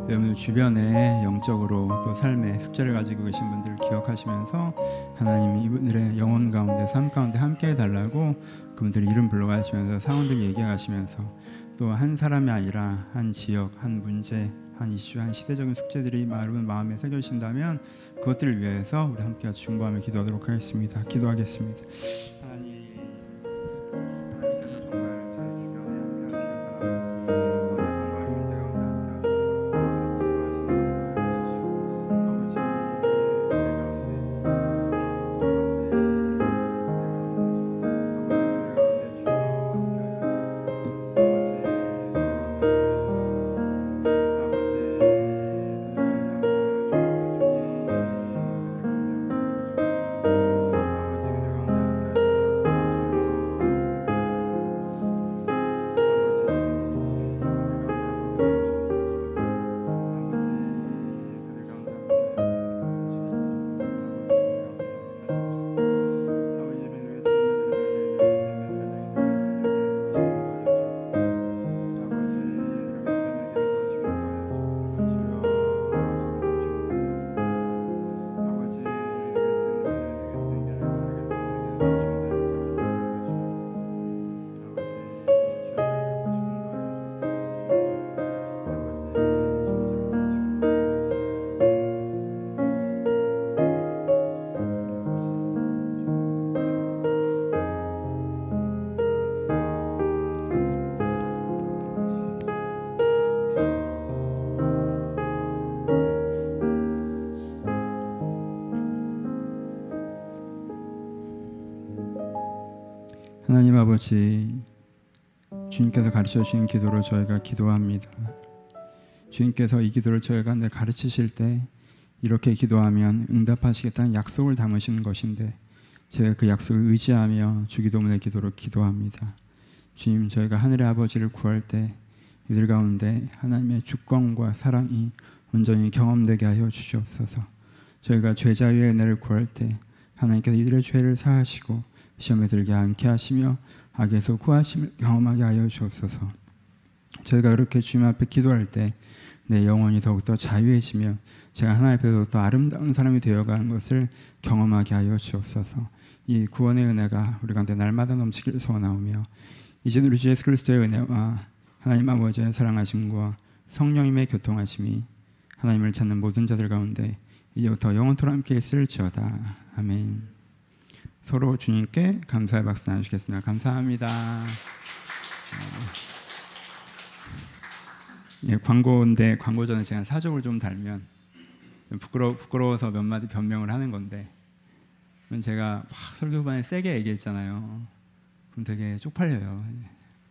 여러분 주변에 영적으로 또 삶의 숙제를 가지고 계신 분들을 기억하시면서 하나님이 이분들의 영혼 가운데 삶 가운데 함께 해달라고 그분들의 이름 불러가시면서 상황들 얘기하시면서 또 한 사람이 아니라 한 지역, 한 문제, 한 이슈, 한 시대적인 숙제들이 여러분 마음에 새겨진다면 그것들을 위해서 우리 함께 중보하며 기도하도록 하겠습니다. 기도하겠습니다. 하나님께서 정말 저희 주변에 아버지, 주님께서 가르쳐 주신 기도로 저희가 기도합니다. 주님께서 이 기도를 저희가 가르치실 때 이렇게 기도하면 응답하시겠다는 약속을 담으시는 것인데 제가 그 약속을 의지하며 주기도문의 기도로 기도합니다. 주님, 저희가 하늘의 아버지를 구할 때 이들 가운데 하나님의 주권과 사랑이 온전히 경험되게 하여 주시옵소서. 저희가 죄자유의 은혜를 구할 때 하나님께서 이들의 죄를 사하시고 시험에 들게 않게 하시며 악에서 구하심을 경험하게 하여 주옵소서. 저희가 그렇게 주님 앞에 기도할 때 내 영혼이 더욱더 자유해지며 제가 하나님 앞에서 더 아름다운 사람이 되어가는 것을 경험하게 하여 주옵소서. 이 구원의 은혜가 우리 가운데 날마다 넘치기를 소원하오며 이제 우리 주 예수 그리스도의 은혜와 하나님 아버지의 사랑하심과 성령님의 교통하심이 하나님을 찾는 모든 자들 가운데 이제부터 영원토록 함께 있을지어다. 아멘. 서로 주님께 감사의 박수 나누시겠습니다. 감사합니다. 예, 광고인데 광고 전에 제가 사족을 좀 달면 좀 부끄러워서 몇 마디 변명을 하는 건데, 제가 막 설교반에 세게 얘기했잖아요. 그럼 되게 쪽팔려요.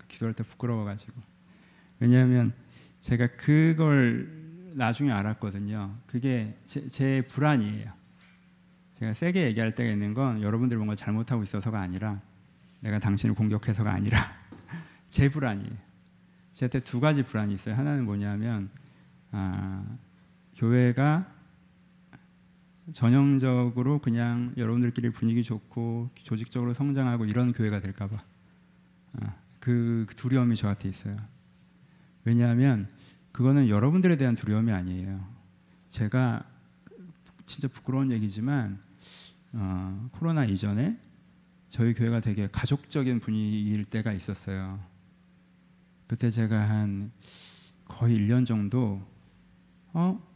기도할 때 부끄러워가지고. 왜냐하면 제가 그걸 나중에 알았거든요. 그게 제 불안이에요. 제가 세게 얘기할 때가 있는 건 여러분들이 뭔가 잘못하고 있어서가 아니라, 내가 당신을 공격해서가 아니라 제 불안이에요. 제한테 두 가지 불안이 있어요. 하나는 뭐냐면 교회가 전형적으로 그냥 여러분들끼리 분위기 좋고 조직적으로 성장하고 이런 교회가 될까 봐. 그 두려움이 저한테 있어요. 왜냐하면 그거는 여러분들에 대한 두려움이 아니에요. 제가 진짜 부끄러운 얘기지만 코로나 이전에 저희 교회가 되게 가족적인 분위기일 때가 있었어요. 그때 제가 한 거의 1년 정도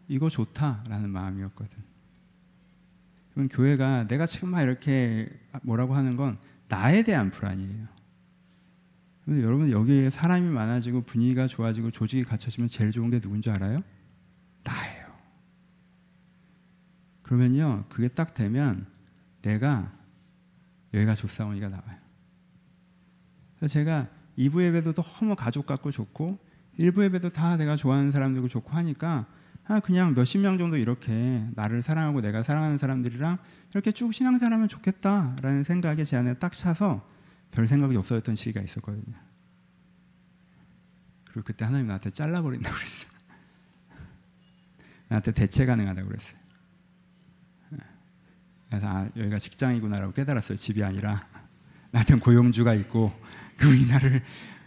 이거 좋다라는 마음이었거든. 그럼 교회가 내가 지금 막 이렇게 뭐라고 하는 건 나에 대한 불안이에요. 여러분, 여기에 사람이 많아지고 분위기가 좋아지고 조직이 갖춰지면 제일 좋은 게 누군지 알아요? 나예요. 그러면요, 그게 딱 되면 내가 여기가 좋사오니가 나와요. 그래서 제가 2부 예배도 너무 가족 같고 좋고 1부 예배도 다 내가 좋아하는 사람들이고 좋고 하니까 그냥 몇십 명 정도 이렇게 나를 사랑하고 내가 사랑하는 사람들이랑 이렇게 쭉 신앙생활하면 좋겠다라는 생각이 제 안에 딱 차서 별 생각이 없어졌던 시기가 있었거든요. 그리고 그때 하나님 나한테 잘라버린다고 그랬어요. 나한테 대체 가능하다고 그랬어요. 그래서 여기가 직장이구나라고 깨달았어요. 집이 아니라 나한테는 고용주가 있고 그분이 나를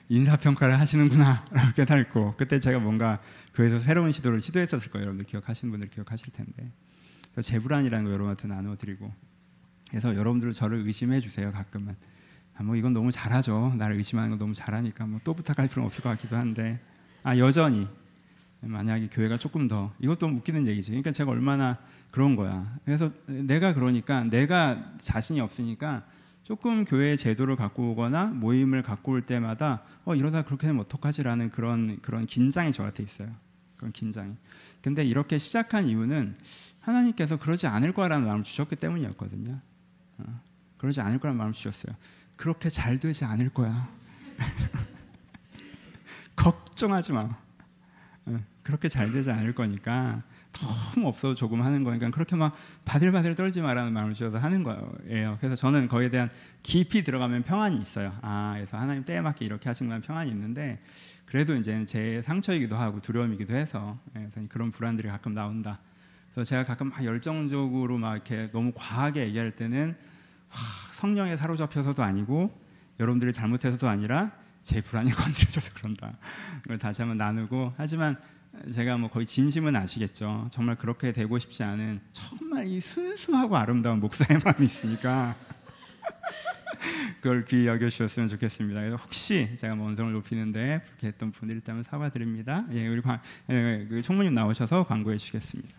인사평가를 하시는구나 라고 깨달고, 그때 제가 뭔가 교회에서 새로운 시도를 시도했었을 거예요. 여러분들 기억하시는 분들 기억하실 텐데. 그래서 제 불안이라는 거 여러분한테 나눠드리고, 그래서 여러분들 저를 의심해 주세요. 가끔은 뭐 이건 너무 잘하죠. 나를 의심하는 건 너무 잘하니까 뭐 또 부탁할 필요는 없을 것 같기도 한데, 여전히 만약에 교회가 조금 더, 이것도 웃기는 얘기지. 그러니까 제가 얼마나 그런 거야. 그래서 내가 그러니까 내가 자신이 없으니까 조금 교회의 제도를 갖고 오거나 모임을 갖고 올 때마다 이러다 그렇게 되면 어떡하지라는 그런 긴장이 저한테 있어요. 그런 긴장이. 근데 이렇게 시작한 이유는 하나님께서 그러지 않을 거라는 마음을 주셨기 때문이었거든요. 그러지 않을 거라는 마음을 주셨어요. 그렇게 잘 되지 않을 거야. 걱정하지 마. 그렇게 잘 되지 않을 거니까 너무 없어도 조금 하는 거니까 그렇게 막 바들바들 떨지 마라는 마음을 주셔서 하는 거예요. 그래서 저는 거기에 대한 깊이 들어가면 평안이 있어요. 그래서 하나님 때에 맞게 이렇게 하신 건 평안이 있는데, 그래도 이제 제 상처이기도 하고 두려움이기도 해서 그런 불안들이 가끔 나온다. 그래서 제가 가끔 막 열정적으로 막 이렇게 너무 과하게 얘기할 때는 성령에 사로잡혀서도 아니고 여러분들이 잘못해서도 아니라 제 불안이 건드려져서 그런다. 이걸 다시 한번 나누고, 하지만 제가 뭐 거의 진심은 아시겠죠. 정말 그렇게 되고 싶지 않은 정말 이 순수하고 아름다운 목사의 마음이 있으니까 그걸 귀히 여겨주셨으면 좋겠습니다. 그래서 혹시 제가 뭐 언성을 높이는데 그렇게 했던 분들이 있다면 사과드립니다. 우리 총무님 나오셔서 광고해 주시겠습니다.